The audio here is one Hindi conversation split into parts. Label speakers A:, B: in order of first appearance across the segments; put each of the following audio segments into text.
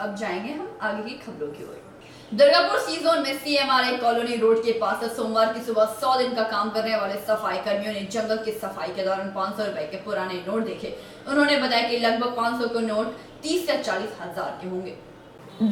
A: अब जाएंगे हम आगे की खबरों की ओर। दुर्गापुर सी जोन में CMRI कॉलोनी रोड के पास सोमवार की सुबह 100 दिन का काम करने वाले सफाई कर्मियों ने जंगल की सफाई के दौरान 500 रुपए के पुराने नोट देखे। उन्होंने बताया कि लगभग 500 के नोट 30 से 40 हजार के होंगे।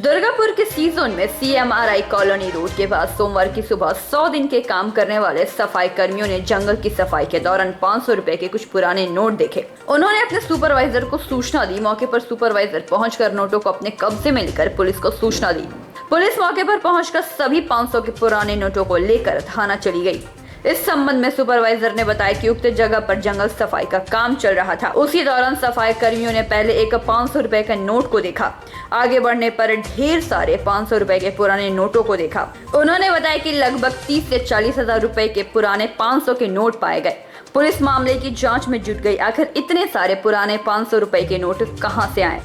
A: दुर्गापुर के सी जोन में CMRI कॉलोनी रोड के पास सोमवार की सुबह 100 दिन के काम करने वाले सफाई कर्मियों ने जंगल की सफाई के दौरान 500 रुपए के कुछ पुराने नोट देखे। उन्होंने अपने सुपरवाइजर को सूचना दी। मौके पर सुपरवाइजर पहुंचकर नोटों को अपने कब्जे में लेकर पुलिस को सूचना दी। पुलिस मौके पर पहुंचकर सभी 500 के पुराने नोटों को लेकर थाना चली गई। इस संबंध में सुपरवाइजर ने बताया कि उक्त जगह पर जंगल सफाई का काम चल रहा था। उसी दौरान सफाई कर्मियों ने पहले एक 500 रुपए का नोट को देखा। आगे बढ़ने पर ढेर सारे 500 रुपए के पुराने नोटों को देखा। उन्होंने बताया कि लगभग 30 से 40 हजार रुपए के पुराने 500 के नोट पाए गए। पुलिस मामले की जांच में जुट गई। आखिर इतने सारे पुराने 500 रुपए के नोट कहां से आए?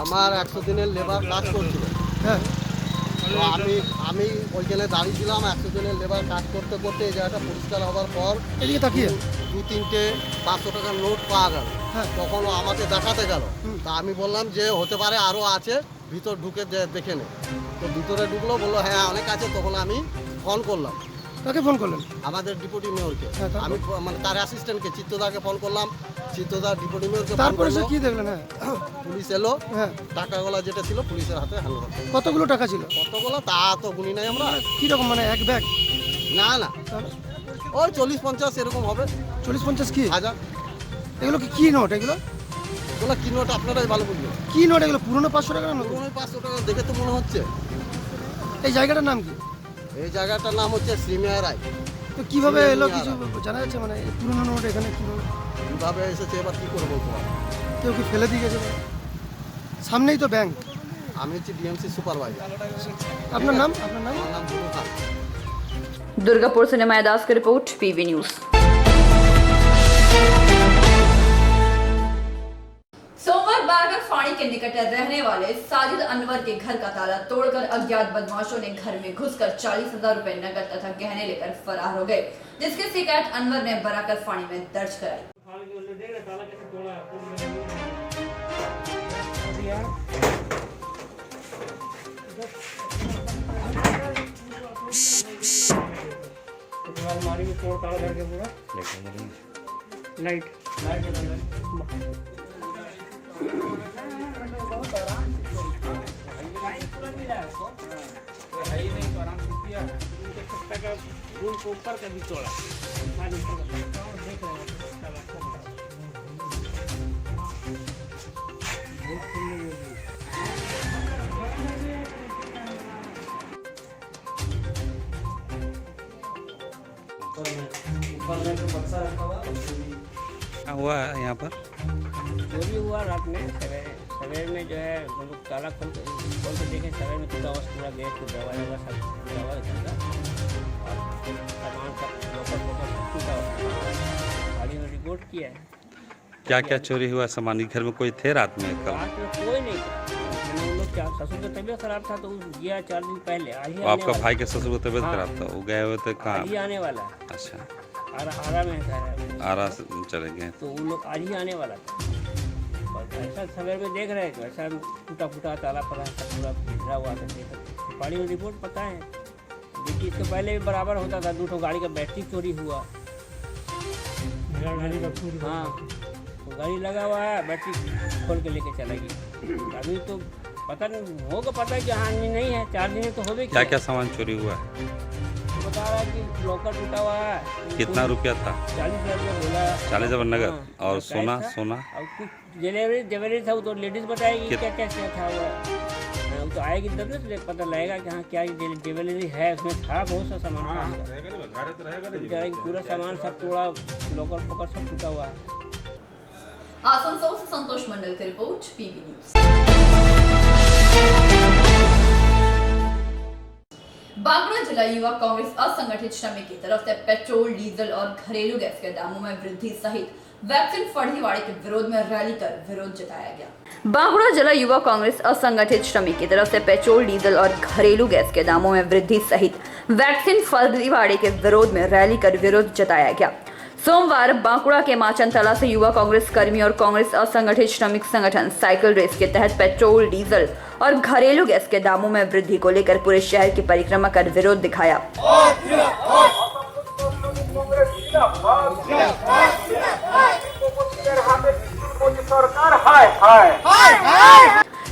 B: আমার 100 দিনের লেবার কাজ করছিল। হ্যাঁ, তো আমি ওইখানে দাঁড়িয়েছিলাম 100 দিনের লেবার কাজ করতে করতে এই জায়গাটা পরিষ্কার হওয়ার পর
C: এদিকে তাকিয়ে
B: দু তিনটে 500 টাকার নোট পাওয়া গেল।
C: হ্যাঁ,
B: তখন ও আমাকে দেখাতে গেল। তা আমি বললাম যে হতে পারে আরও আছে, ভিতর ঢুকে দেখে নে। তো ভিতরে ঢুকলো, বললো হ্যাঁ অনেক আছে। তখন আমি ফোন করলাম।
C: কাকে ফোন করলেন?
B: আমাদের ডিপুটি মেয়রকে।
C: হ্যাঁ, তারপর?
B: আমি মানে তার অ্যাসিস্ট্যান্টকে চিত্তদাকে ফোন করলাম। চিত্তদা ডিপুটি মেয়রকে ফোন
C: তারপরে সে
B: করলো।
C: কি দেখলেন? হ্যাঁ,
B: পুলিশ এলো,
C: হ্যাঁ।
B: টাকাগুলো যেটা ছিল পুলিশের হাতে হ্যান্ড ওভার করলো।
C: কতগুলো টাকা ছিল?
B: কতগুলো তা তো গুনি নাই আমরা।
C: কি রকম, মানে এক ব্যাগ?
B: না না, ওই 40-50 এরকম হবে।
C: 40-50 কি
B: হাজার।
C: এগুলো কি নোট? এগুলো
B: ওগুলো কি নোট আপনারাই ভালো বুঝবেন।
C: কি নোট এগুলো? পুরনো 500 টাকা নোট?
B: পুরো 500 টাকা দেখে তো মনে হচ্ছে।
C: এই জায়গাটার নাম কি?
B: এই জায়গাটার নাম হচ্ছে CMRI।
C: তো কিভাবে এলো কিছু জানা যাচ্ছে? মানে এই পুরনো নোট এখানে কিভাবে
B: কিভাবে এসেছে এবার কি করে বলতে পারবো।
C: কেউ কি ফেলে দিয়ে গেছে? সামনেই তো ব্যাংক।
B: আমি হচ্ছে DMC সুপারভাইজার।
C: আপনার নাম? আপনার নাম?
B: আমার নাম বুলু খান।
A: दुर्गापुर से निमाय दास की रिपोर्ट, PV न्यूज। सोमवार बारगर फाणी के निकट रहने वाले साजिद अनवर के घर का ताला तोड़कर अज्ञात बदमाशों ने घर में घुसकर 40,000 रुपए नकद तथा गहने लेकर फरार हो गए, जिसकी शिकायत अनवर ने बराकर फाणी में दर्ज कराई।
D: अलमारी में तोड़ ताला करके पूरा लाइट ऊपर का भी तोड़ा।
E: क्या हुआ है यहाँ पर?
D: चोरी हुआ रात में। सवेर में जो है हम लोग ताला खोल के देखे। सवेर में टूटा हुआ पूरा गैस को दरवाजा सब टूटा हुआ था और सामान सब लोकर सब टूटा हुआ। गाड़ी में रिपोर्ट किया है।
E: क्या क्या चोरी हुआ? सामान घर में कोई थे रात में? कल
D: रात में कोई नहीं था। मैंने उन लोग क्या, ससुर का तबीयत खराब था तो वो गया 4 दिन पहले। आज ही
E: आपका भाई के ससुर को तबीयत खराब था, वो गए हुए थे कहाँ?
D: आज ही आने वाला है।
E: अच्छा,
D: आरा में है।
E: आरा से चले गए।
D: तो उन लोग आज ही आने वाला था। और ऐसा सवेर में देख रहे हैं तो ऐसा टूटा फूटा ताला पड़ा है, सब पूरा बिखरा हुआ था। पानी में रिपोर्ट पता है, देखिए इसके पहले भी बराबर होता था। 2 गाड़ी का बैटरी चोरी हुआ। हाँ, तो गाड़ी लगा हुआ है, बैटरी खोल के लेके चला गया। अभी तो पता नहीं होगा, पता है कि हाँ नहीं है। 4 दिन तो हो गए।
E: क्या क्या सामान चोरी हुआ है?
D: बता रहा है कि लॉकर टूटा हुआ है।
E: कितना रुपया था?
D: 40,000 रुपया बोला।
E: 40,000 नगद।
D: हाँ,
E: और
D: कैश
E: सोना?
D: था।
E: सोना
D: और कुछ ज्वेलरी था, वो तो लेडीज बताएगी क्या क्या क्या था हुआ। वो तो आएगी तब ना तो पता लगेगा कि हाँ क्या ज्वेलरी है। उसमें था बहुत सा सामान था। पूरा सामान सब तोड़ा, लॉकर पकड़ सब टूटा हुआ है।
A: आसनसोल से संतोष मंडल की रिपोर्ट, PV न्यूज। बांकुड़ा जिला युवा कांग्रेस असंगठित श्रमिक की तरफ से पेट्रोल, डीजल और घरेलू गैस के दामों में वृद्धि सहित वैक्सीन फर्जीवाड़े के विरोध में रैली कर विरोध जताया गया। बांकुड़ा जिला युवा कांग्रेस असंगठित श्रमिक की तरफ से पेट्रोल, डीजल और घरेलू गैस के दामों में वृद्धि सहित वैक्सीन फर्जीवाड़े के विरोध में रैली कर विरोध जताया गया। सोमवार बांकुड़ा के माचनतला से युवा कांग्रेस कर्मी और कांग्रेस असंगठित श्रमिक संगठन साइकिल रेस के तहत पेट्रोल, डीजल और घरेलू गैस के दामों में वृद्धि को लेकर पूरे शहर की परिक्रमा कर विरोध दिखाया।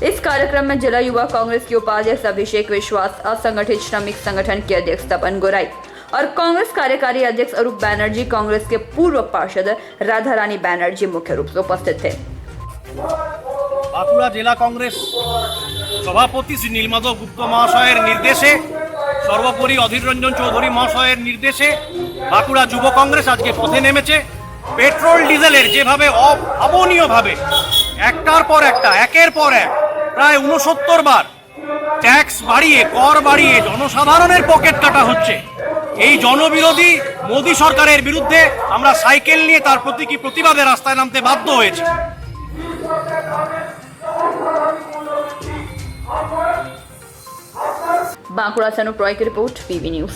A: इस कार्यक्रम में जिला युवा कांग्रेस के उपाध्यक्ष अभिषेक विश्वास, असंगठित श्रमिक संगठन के अध्यक्ष तपन गोराई और कांग्रेस कार्यकारी अध्यक्ष अरूप बैनर्जी, कांग्रेस के पूर्व पार्षद राधा रानी बैनर्जी मुख्य रूप से उपस्थित थे।
F: बांकुड़ा जिला कांग्रेस सभापति श्री नीलमाधव गुप्त महाशयर निर्देशे सर्वोपरि अधीर रंजन चौधरी महाशयर निर्देशे बांकुड़ा युव कांग्रेस आज के पथे नेमेছে। पेट्रोल डिजेलेर যেভাবে অভাবনীয়ভাবে একটার পর একটা একের পর এক প্রায় 69 বার ট্যাক্স বাড়িয়ে কর বাড়িয়ে জনসাধারণের পকেট কাটা হচ্ছে, এই জনবিরোধী মোদী সরকারের বিরুদ্ধে আমরা সাইকেল নিয়ে তার প্রতীকী প্রতিবাদে রাস্তায় নামতে বাধ্য হয়েছি।
A: बांकुड़ा से अनुप रॉय की रिपोर्ट, पीवी न्यूज।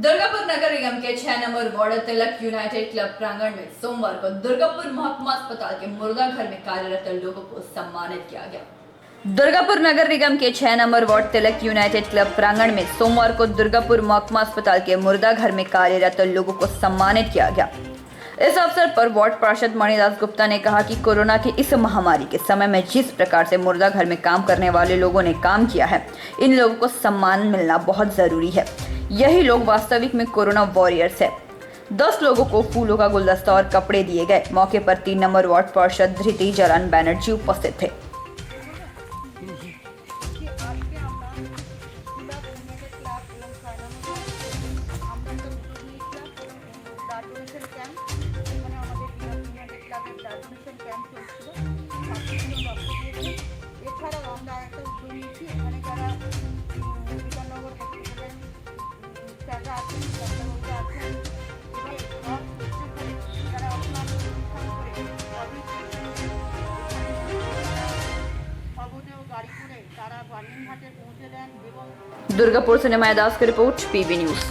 A: दुर्गापुर नगर निगम के 6 नंबर वार्ड तिलक यूनाइटेड क्लब प्रांगण में सोमवार को दुर्गापुर महकुमा अस्पताल के मुर्दा घर में कार्यरत लोगों को सम्मानित किया गया। दुर्गापुर नगर निगम के 6 नंबर वार्ड तिलक यूनाइटेड क्लब प्रांगण में सोमवार को दुर्गापुर महकुमा अस्पताल के मुर्दा घर में कार्यरत लोगों को सम्मानित किया गया। इस अवसर पर वार्ड पार्षद मणिदास गुप्ता ने कहा कि कोरोना की इस महामारी के समय में जिस प्रकार से मुर्दा घर में काम करने वाले लोगों ने काम किया है, इन लोगों को सम्मान मिलना बहुत जरूरी है। यही लोग वास्तविक में कोरोना वॉरियर्स है। 10 लोगों को फूलों का गुलदस्ता और कपड़े दिए गए। मौके पर 3 नंबर वार्ड पार्षद धृति जरान बैनर्जी उपस्थित थे। दुर्गापुर से निमाया दास की रिपोर्ट, पीवी न्यूज।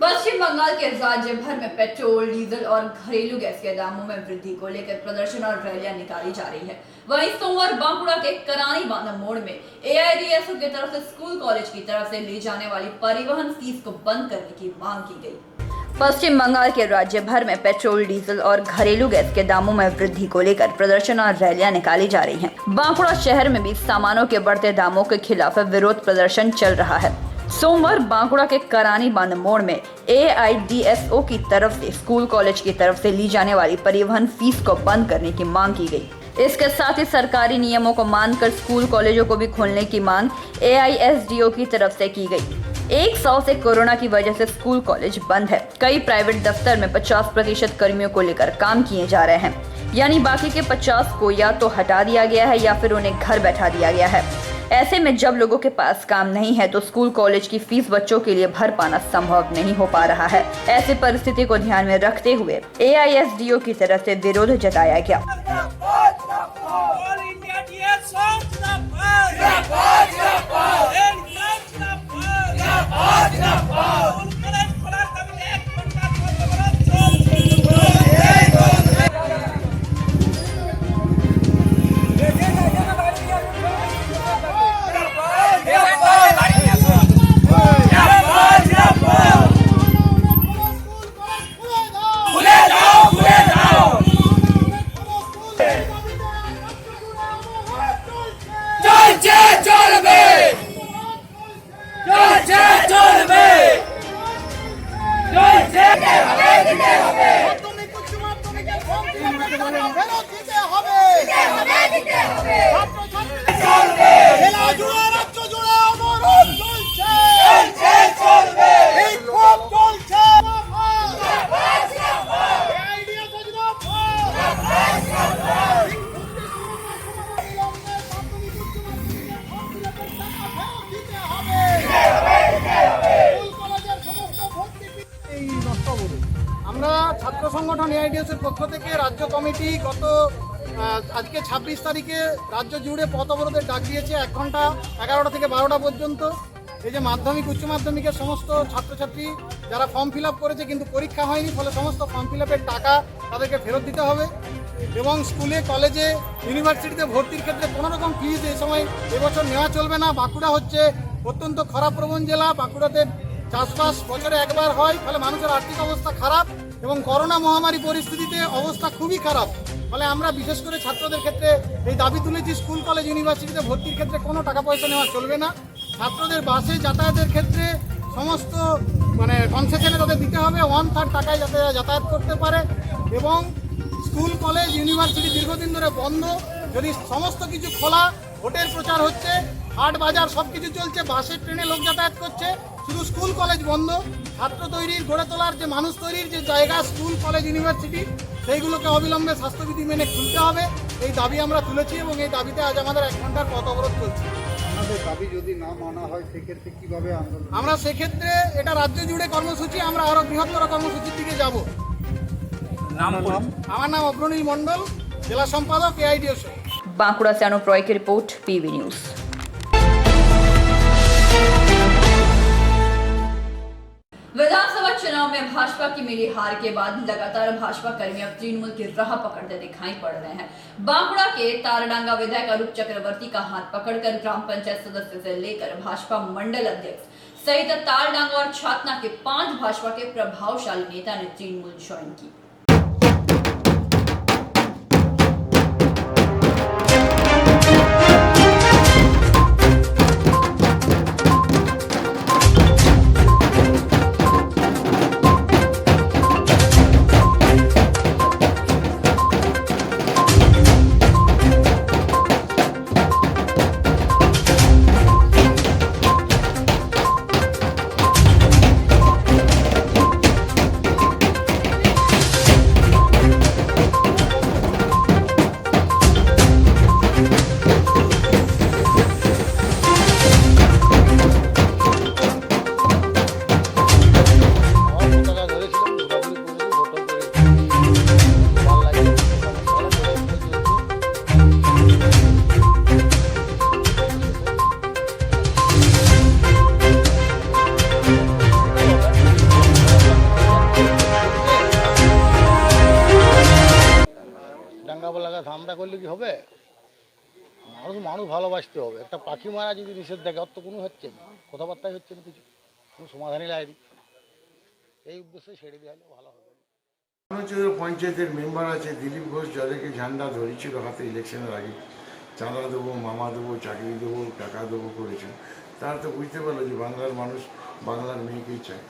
A: पश्चिम बंगाल के राज्य भर में पेट्रोल, डीजल और घरेलू गैस के दामों में वृद्धि को लेकर प्रदर्शन और रैलियां निकाली जा रही है। वहीं सोमवार बांकुड़ा के करानी बांधा मोड़ में AIDSO की तरफ से स्कूल कॉलेज की तरफ से ली जाने वाली परिवहन फीस को बंद करने की मांग की गई। पश्चिम बंगाल के राज्य भर में पेट्रोल, डीजल और घरेलू गैस के दामों में वृद्धि को लेकर प्रदर्शन और रैलियां निकाली जा रही हैं। बांकुड़ा शहर में भी सामानों के बढ़ते दामों के खिलाफ विरोध प्रदर्शन चल रहा है। सोमवार बांकुड़ा के करानी बांध मोड़ में AIDSO की तरफ से स्कूल कॉलेज की तरफ से ली जाने वाली परिवहन फीस को बंद करने की मांग की गई। इसके साथ ही सरकारी नियमों को मानकर स्कूल कॉलेजों को भी खोलने की मांग AISDO की तरफ से की गई। 100 से कोरोना की वजह से स्कूल कॉलेज बंद है। कई प्राइवेट दफ्तर में 50% कर्मियों को लेकर काम किए जा रहे हैं, यानी बाकी के 50 को या तो हटा दिया गया है या फिर उन्हें घर बैठा दिया गया है। ऐसे में जब लोगों के पास काम नहीं है तो स्कूल कॉलेज की फीस बच्चों के लिए भर पाना संभव नहीं हो पा रहा है। ऐसी परिस्थिति को ध्यान में रखते हुए AISDO की तरफ से विरोध जताया गया।
G: আমরা ছাত্র সংগঠন AIDSOর পক্ষ থেকে রাজ্য কমিটি গত আজকে 26 তারিখে রাজ্য জুড়ে পথ অবরোধের ডাক দিয়েছে 1 ঘন্টা 11টা থেকে 12টা পর্যন্ত। এই যে মাধ্যমিক উচ্চ মাধ্যমিকের সমস্ত ছাত্রছাত্রী যারা ফর্ম ফিল আপ করেছে কিন্তু পরীক্ষা হয়নি, ফলে সমস্ত ফর্ম ফিল আপের টাকা তাদেরকে ফেরত দিতে হবে এবং স্কুলে কলেজে ইউনিভার্সিটিতে ভর্তির ক্ষেত্রে কোনো রকম ফিজ এই সময় এবছর নেওয়া চলবে না। বাঁকুড়া হচ্ছে অত্যন্ত খরাপ্রবণ জেলা, বাঁকুড়াতে চাষবাস বছরে একবার হয়, ফলে মানুষের আর্থিক অবস্থা খারাপ এবং করোনা মহামারী পরিস্থিতিতে অবস্থা খুবই খারাপ। ফলে আমরা বিশেষ করে ছাত্রদের ক্ষেত্রে এই দাবি তুলেছি, স্কুল কলেজ ইউনিভার্সিটিতে ভর্তির ক্ষেত্রে কোনো টাকা পয়সা নেওয়া চলবে না। ছাত্রদের বাসে যাতায়াতের ক্ষেত্রে সমস্ত কনসেশনে তাদের দিতে হবে, 1/3 টাকায় যাতে যাতায়াত করতে পারে এবং স্কুল কলেজ ইউনিভার্সিটি দীর্ঘদিন ধরে বন্ধ, যদি সমস্ত কিছু খোলা, ভোটের প্রচার হচ্ছে, হাট বাজার সব কিছু চলছে, বাসে ট্রেনে লোক যাতায়াত করছে, শুধু স্কুল কলেজ বন্ধ। ছাত্র তৈরির গড়ে তোলার যে মানুষ তৈরির যে জায়গা স্কুল কলেজ ইউনিভার্সিটি, সেইগুলোকে অবিলম্বে স্বাস্থ্যবিধি মেনে খুলতে হবে, এই দাবি আমরা তুলেছি এবং এই দাবিতে আজ আমাদের 1 ঘন্টার পথ অবরোধ চলছে।
H: আমাদের দাবি যদি না মানা হয় সেক্ষেত্রে কিভাবে আন্দোলন?
G: আমরা সেক্ষেত্রে এটা রাজ্য জুড়ে কর্মসূচি, আমরা আরো বৃহত্তর কর্মসূচির দিকে যাব। আমার নাম অগ্রণী মণ্ডল, জেলা সম্পাদক এআইডিএসও।
A: बांकुड़ा से अनुप रॉय की रिपोर्ट, पीवी न्यूज। विधानसभा चुनाव में भाजपा की मिली हार के बाद लगातार भाजपा कर्मी अब तृणमूल की राह पकड़ते दिखाई पड़ रहे हैं। बांकुड़ा के तारडांगा विधायक अरूप चक्रवर्ती का हाथ पकड़कर ग्राम पंचायत सदस्य से लेकर भाजपा मंडल अध्यक्ष सहित तारडांगा और छातना के 5 भाजपा के प्रभावशाली नेता ने तृणमूल ज्वाइन की।
H: ধান্দা করলে কি হবে? মানুষ ভালোবাসতে হবে। একটা পাখি মারা যদি নিষেধ দেখে, অত কোনো হচ্ছে না, কথাবার্তাই হচ্ছে না, কিছু কোনো সমাধানই লাগেনি। এই উদ্দেশ্যে ছেড়ে দেওয়া হলে ভালো হবে।
I: পঞ্চায়েতের মেম্বার আছে দিলীপ ঘোষ, যাদেরকে ঝান্ডা ধরেছিল হাতে ইলেকশনের আগে, চাঁদা দেবো, মামা দেবো, চাকরি দেবো, টাকা দেবো করেছেন, তারা তো বুঝতে পারলো যে বাংলার মানুষ বাংলার মেয়েকেই চায়।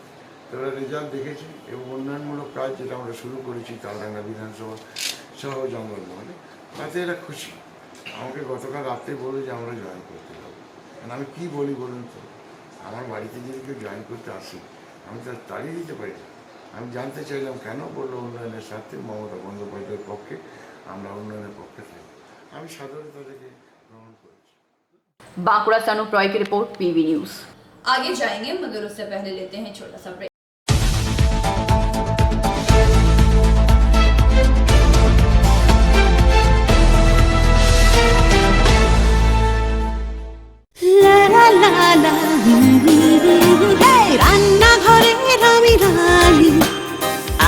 I: তারা রেজাল্ট দেখেছি এবং উন্নয়নমূলক কাজ যেটা আমরা শুরু করেছি তালডাঙ্গা বিধানসভা সহ জঙ্গলমহলে, তাতে এরা খুশি। আমাকে গতকাল রাত্রে বলে যে আমরা জয়েন করতে হবে। আমি কী বলি বলুন তো, আমার বাড়িতে যদি কেউ জয়েন করতে আসে আমি তো তাড়িয়ে দিতে পারি না। আমি জানতে চাইলাম কেন, বললো উন্নয়নের স্বার্থে মমতা বন্দ্যোপাধ্যায়ের পক্ষে, আমরা উন্নয়নের পক্ষে থাকি। আমি সাধারণত তাদেরকে গ্রহণ করেছি।
A: बांकुड़ा से अनुप रॉय की रिपोर्ट, पीवी न्यूज। आगे जाएंगे मगर उससे पहले लेते हैं छोटा सा ब्रेक।
J: রান্নাঘরের আমি রানী,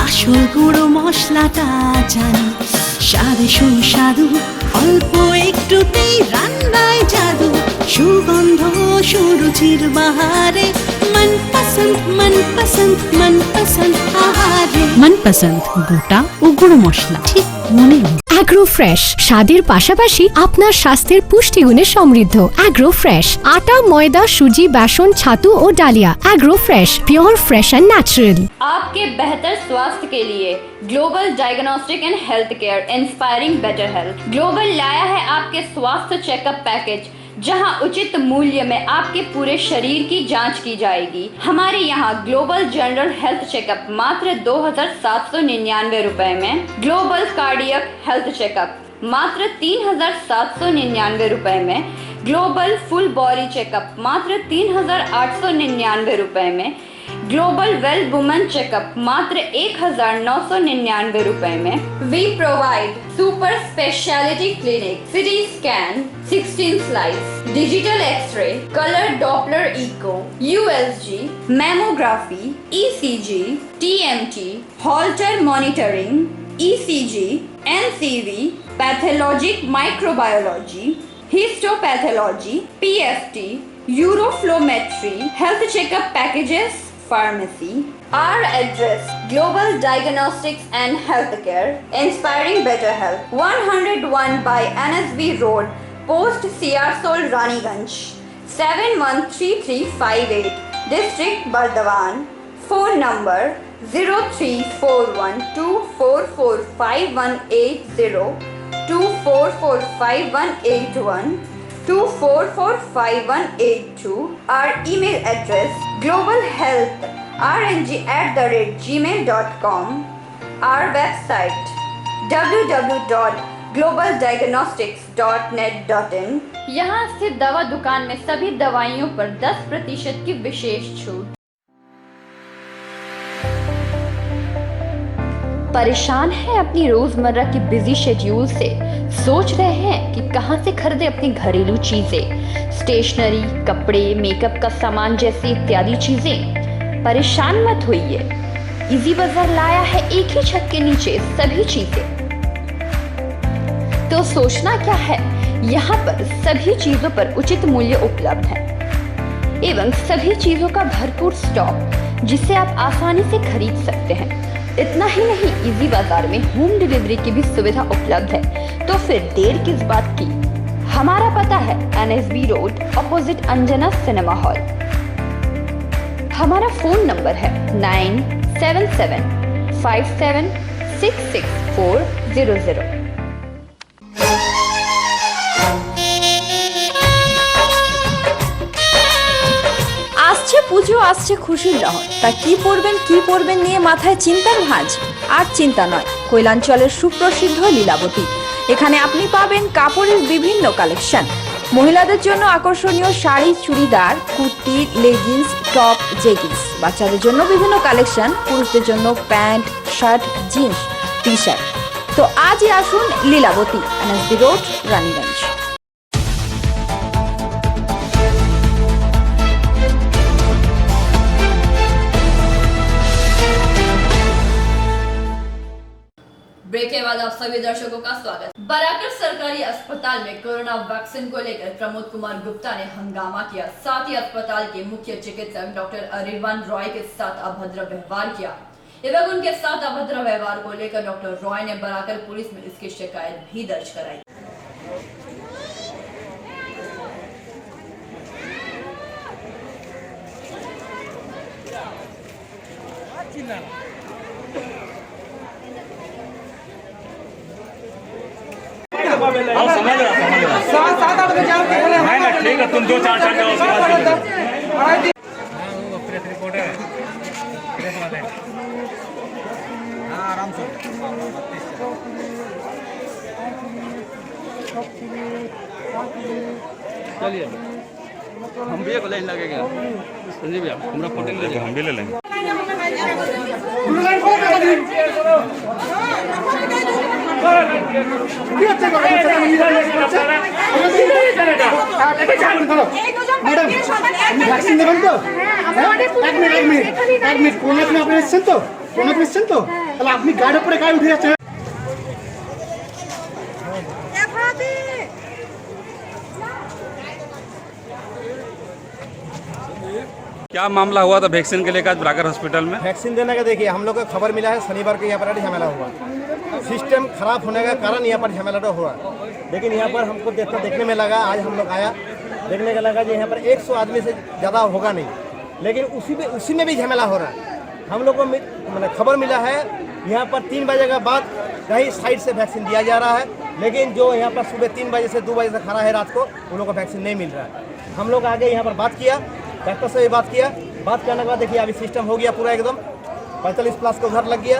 J: আসল গুঁড়ো মশলাটা জানি, স্বাদে সুস্বাদু অল্প একটুতেই রান্নায় জাদু, সুগন্ধ সুরুচির বাহারে মনপসন্দ আহারে। মনপসন্দ গোটা ও গুঁড়ো মশলা, ঠিক মনে।
K: অ্যাগ্রো ফ্রেশ স্বাদের পাশাপাশি আপনার স্বাস্থ্যের পুষ্টিগুণে সমৃদ্ধ। অ্যাগ্রো ফ্রেশ আটা, ময়দা, সুজি, বেসন, ছাতু ও ডালিয়া। Agro fresh pure fresh and natural.
A: आपके बेहतर स्वास्थ्य के लिए global diagnostic and health care, inspiring better health. Global लाया है आपके स्वास्थ्य चेकअप पैकेज, जहां उचित मूल्य में आपके पूरे शरीर की जांच की जाएगी। हमारे यहाँ ग्लोबल जनरल हेल्थ चेकअप मात्र 2799 रुपए में, ग्लोबल कार्डियक हेल्थ चेकअप मात्र 3799 रुपए में, ग्लोबल फुल बॉडी चेकअप मात्र 3899 रुपए में, ग्लोबल वेल वुमेन चेकअप मात्र 1999 रुपए में। We provide super speciality clinic, CT scan, 16 slice, digital x-ray, colour doppler echo, USG, mammography, ECG, TMT, Holter monitoring, ECG, NCV, pathologic microbiology, histopathology, PFT, uroflowmetry, health checkup packages, pharmacy. Our address: Global Diagnostics and Healthcare, inspiring better health. 101 by NSB Road, Post Siarsol, Raniganj. 713358, District Bardhaman. Phone number 0341244580, 24458181. 24458182. Our email address: globalhealthrng@gmail.com. Our website: www.globaldiagnostics.net.in. यहाँ स्थित दवा दुकान में सभी दवाइयों पर 10% की विशेष छूट। परेशान है अपनी रोजमर्रा की बिजी शेड्यूल से? सोच रहे हैं कि कहां से खरीदे अपनी घरेलू चीजें, स्टेशनरी, कपड़े, मेकअप का सामान जैसी इत्यादि चीजें? परेशान मत होइए, इजी बाजार लाया है एक ही छत के नीचे सभी चीजें। तो सोचना क्या है, यहाँ पर सभी चीजों पर उचित मूल्य उपलब्ध है एवं सभी चीजों का भरपूर स्टॉक, जिसे आप आसानी से खरीद सकते हैं। इतना ही नहीं, इजी बाजार में होम डिलीवरी की भी सुविधा उपलब्ध है। तो फिर देर किस बात की? हमारा पता है NSB road, opposite Anjana cinema hall. हमारा फोन नंबर है 9775766400।
L: আসছে পুজো, আসছে খুশির লহর, তা কি পরবেন নিয়ে মাথায় চিন্তার ভাঁজ। আর চিন্তা নয়, কৈলাঞ্চলের সুপ্রসিদ্ধ লীলাবতী। এখানে আপনি পাবেন কাপড়ের বিভিন্ন কালেকশন, মহিলাদের জন্য আকর্ষণীয় sari, churidar, kurti, leggings, top, jeggings, বাচ্চাদের জন্য বিভিন্ন কালেকশন, পুরুষদের জন্য প্যান্ট, শার্ট, জিন্স, টি-শার্ট। তো আজই আসুন Lilavati, NSB road, Raniganj.
A: Break के बाद आप सभी दर्शकों का स्वागत। बराकर सरकारी अस्पताल में कोरोना वैक्सीन को लेकर प्रमोद कुमार गुप्ता ने हंगामा किया। साथ ही अस्पताल के मुख्य चिकित्सक डॉक्टर अरिवान रॉय के साथ अभद्र व्यवहार किया एवं उनके साथ अभद्र व्यवहार को लेकर डॉक्टर रॉय ने बराकर पुलिस में इसकी शिकायत भी दर्ज कराई।
F: ठीक है, तुम 2-4 जाओ उसके बाद आराम से चलिए। हम भी एक लाइन लगेगा संजीव भैया, हमारा फोटो ले, हम भी ले लेंगे।
G: ভ্যাকসিন দেবেন তো? এক মিনিট কোন আপনি এসছেন তো? তাহলে আপনি গাড়ির উপরে গাড়ি উঠে যাচ্ছেন।
E: क्या मामला हुआ था वैक्सीन के लेकर आज बराकर हॉस्पिटल में?
G: वैक्सीन देने का देखिए, हम लोग को खबर मिला है शनिवार को यहाँ पर झमेला हुआ। सिस्टम खराब होने का कारण यहाँ पर झमेला हुआ, लेकिन यहाँ पर हमको देखने में लगा, आज हम लोग आया देखने का लगा कि यहाँ पर 100 आदमी से ज़्यादा होगा नहीं, लेकिन उसी में भी झमेला हो रहा है। हम लोग को मतलब खबर मिला है यहाँ पर 3 बजे के बाद कहीं साइड से वैक्सीन दिया जा रहा है, लेकिन जो यहाँ पर सुबह 3 बजे से 2 बजे से खड़ा है रात को, उन लोगों को वैक्सीन नहीं मिल रहा है। हम लोग आगे यहाँ पर बात किया, डॉक्टर से भी बात करने के बाद देखिए अभी सिस्टम हो गया पूरा एकदम। 45+ का उधर लग गया,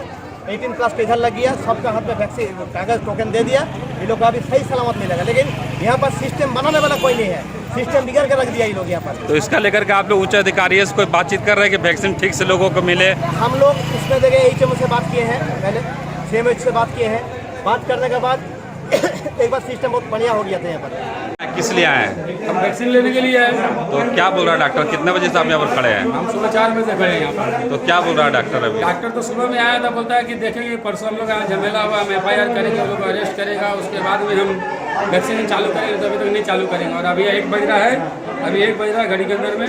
G: 18+ का इधर लग गया, सबका हाथ में वैक्सीन कागज टोकन दे दिया, ये लोग का अभी सही सलामत मिलेगा। लेकिन यहाँ पर सिस्टम बनाने वाला कोई नहीं है।
D: सिस्टम बिगड़ के रख दिया ये लोग यहाँ पर।
E: तो इसका लेकर के आप लोग उच्च अधिकारियों से कोई बातचीत कर रहे हैं कि वैक्सीन ठीक से लोगों को मिले?
D: हम लोग इसमें देखिए एचएमओ से बात किए हैं, पहले सीएमएच से बात किए हैं। बात करने के बाद एक बार सिस्टम बहुत बढ़िया हो गया था यहाँ पर।
E: किस लिए आए हैं?
M: हम वैक्सीन लेने के लिए आए हैं।
E: तो क्या बोल रहा है डॉक्टर? कितने बजे से आप यहाँ पर खड़े हैं?
M: हम सुबह 4 बजे से खड़े हैं यहाँ पर।
E: तो क्या बोल रहा है डॉक्टर अभी?
M: डॉक्टर तो सुबह में आया था, बोलता है कि देखेंगे परसों हम लोग यहाँ झमेला हुआ, हम FIR करेंगे, उन लोग को अरेस्ट करेगा, उसके बाद में हम वैक्सीन चालू करेंगे। तो अभी तक नहीं चालू करेंगे और अभी 1 बज रहा है, अभी 1 बज रहा है घड़ी के अंदर में,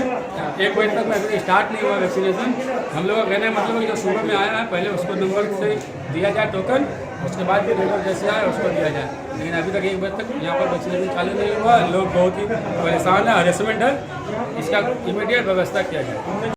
M: 1 बजे तक में अभी स्टार्ट नहीं हुआ वैक्सीनेशन। हम लोग का कहने का मतलब है जो सुबह में आया है पहले उसको नंबर से दिया जाए टोकन, उसके बाद भी नंबर जैसे आए उसको दिया जाए। लेकिन अभी तक 1 बजे तक यहाँ पर वैक्सीनेशन चालू नहीं हुआ। लोग बहुत ही परेशान है, हरेसमेंट है, इसका इमीडिएट व्यवस्था किया जाए।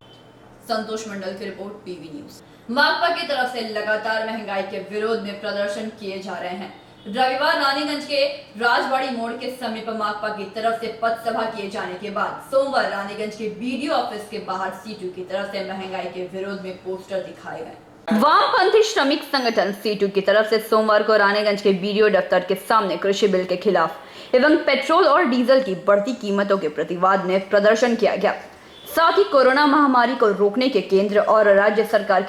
A: संतोष मंडल की रिपोर्ट, PV न्यूज। माकपा की तरफ से लगातार महंगाई के विरोध में प्रदर्शन किए जा रहे हैं। रविवार रानीगंज के राजबाड़ी मोड़ के समीप माकपा की तरफ से पथ सभा किए जाने के बाद सोमवार रानीगंज के BDO ऑफिस के बाहर सीटू की तरफ से महंगाई के विरोध में पोस्टर दिखाए गए। वामपंथी श्रमिक संगठन सीटू की तरफ से सोमवार को रानीगंज के BDO दफ्तर के सामने कृषि बिल के खिलाफ एवं पेट्रोल और डीजल की बढ़ती कीमतों के प्रतिवाद में प्रदर्शन किया गया। साथ ही कोरोना महामारी को रोकने के केंद्र और राज्य सरकार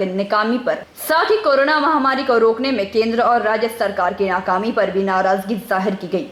A: के नाकामी पर भी नाराजगी जाहिर की गई।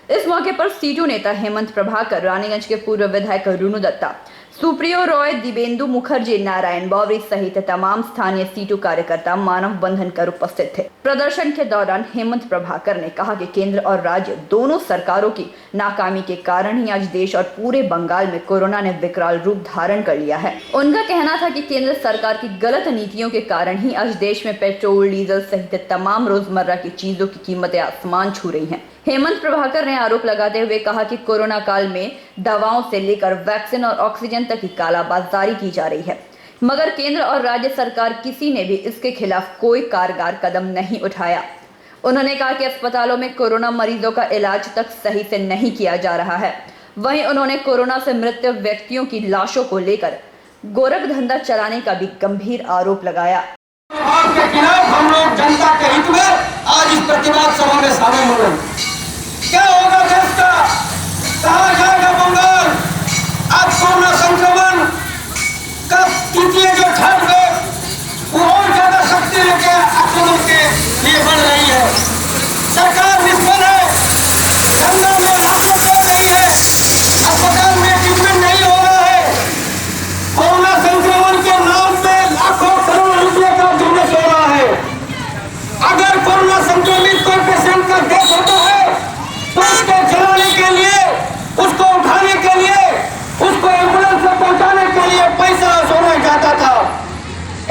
A: इस मौके पर सीटू नेता हेमंत प्रभाकर, रानीगंज के पूर्व विधायक रूनू दत्ता, सुप्रियो रॉय, दिवेंदु मुखर्जी, नारायण बावरी सहित तमाम स्थानीय सीटू कार्यकर्ता मानव बंधन कर उपस्थित थे। प्रदर्शन के दौरान हेमंत प्रभाकर ने कहा कि केंद्र और राज्य दोनों सरकारों की नाकामी के कारण ही आज देश और पूरे बंगाल में कोरोना ने विकराल रूप धारण कर लिया है। उनका कहना था कि केंद्र सरकार की गलत नीतियों के कारण ही आज देश में पेट्रोल, डीजल सहित तमाम रोजमर्रा की चीजों की कीमतें आसमान छू रही हैं। हेमंत प्रभाकर ने आरोप लगाते हुए कहा कि कोरोना काल में दवाओं से लेकर वैक्सीन और ऑक्सीजन तक की कालाबाजारी की जा रही है, मगर केंद्र और राज्य सरकार किसी ने भी इसके खिलाफ कोई कारगर कदम नहीं उठाया। उन्होंने कहा कि अस्पतालों में कोरोना मरीजों का इलाज तक सही से नहीं किया जा रहा है। वहीं उन्होंने कोरोना से मृत व्यक्तियों की लाशों को लेकर गोरख धंधा चलाने का भी गंभीर आरोप लगाया।
N: आपके खिलाफ हम लोग जनता के हित में आज इस प्रतिवाद सभा में शामिल हो रहे। क्या होगा देश का, कहाँ जाएगा बंगाल? आज कोरोना संक्रमण का तृतीय जो ठंड में वो और ज्यादा शक्ति लेके आक्रमण के लिए बढ़ रही है। सरकार निष्फल है, जंगल में लाशें पड़ रही है, अस्पताल में ट्रीटमेंट नहीं हो रहा है। कोरोना संक्रमण के नाम पे लाखों करोड़ रुपए का बिजनेस हो रहा है। अगर कोरोना संक्रमित कोई पेशेंट का डेथ होता है तो उसको जलाने के लिए, उसको उठाने के लिए, उसको एम्बुलेंस में पहुंचाने के लिए पैसा सोना जाता था।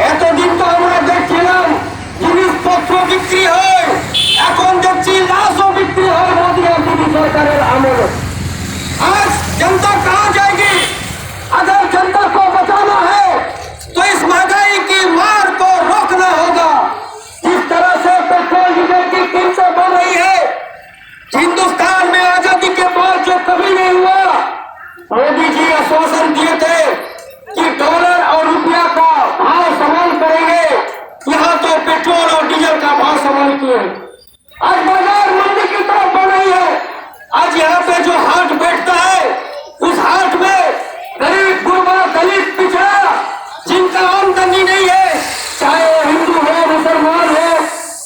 N: এত দিন তো আমরা দেখছিলাম জিনিসপত্র বিক্রি হয়, এখন দেখছি লাশও বিক্রি হয় মোদী আর দিদি সরকারের আমলে। आज जनता कहाँ जाएगी? अगर जनता को बचाना है तो इस महंगाई की मार को रोकना होगा। जिस तरह से पेट्रोल डीजल की कीमतें बढ़ रही है, हिंदुस्तान में आजादी के बाद जो कभी नहीं हुआ। मोदी जी आश्वासन दिए थे कि डॉलर और रुपया का भाव समान करेंगे, यहाँ तो पेट्रोल और डीजल का भाव समान किए। आज बाजार मंदी की तरफ बढ़ रही है। आज यहाँ पे जो हाट बैठता है उस हाट में गरीब, गुरबा, दलित, पिछड़ा जिनका आमदनी नहीं है, चाहे वो हिंदू हो, मुसलमान हो,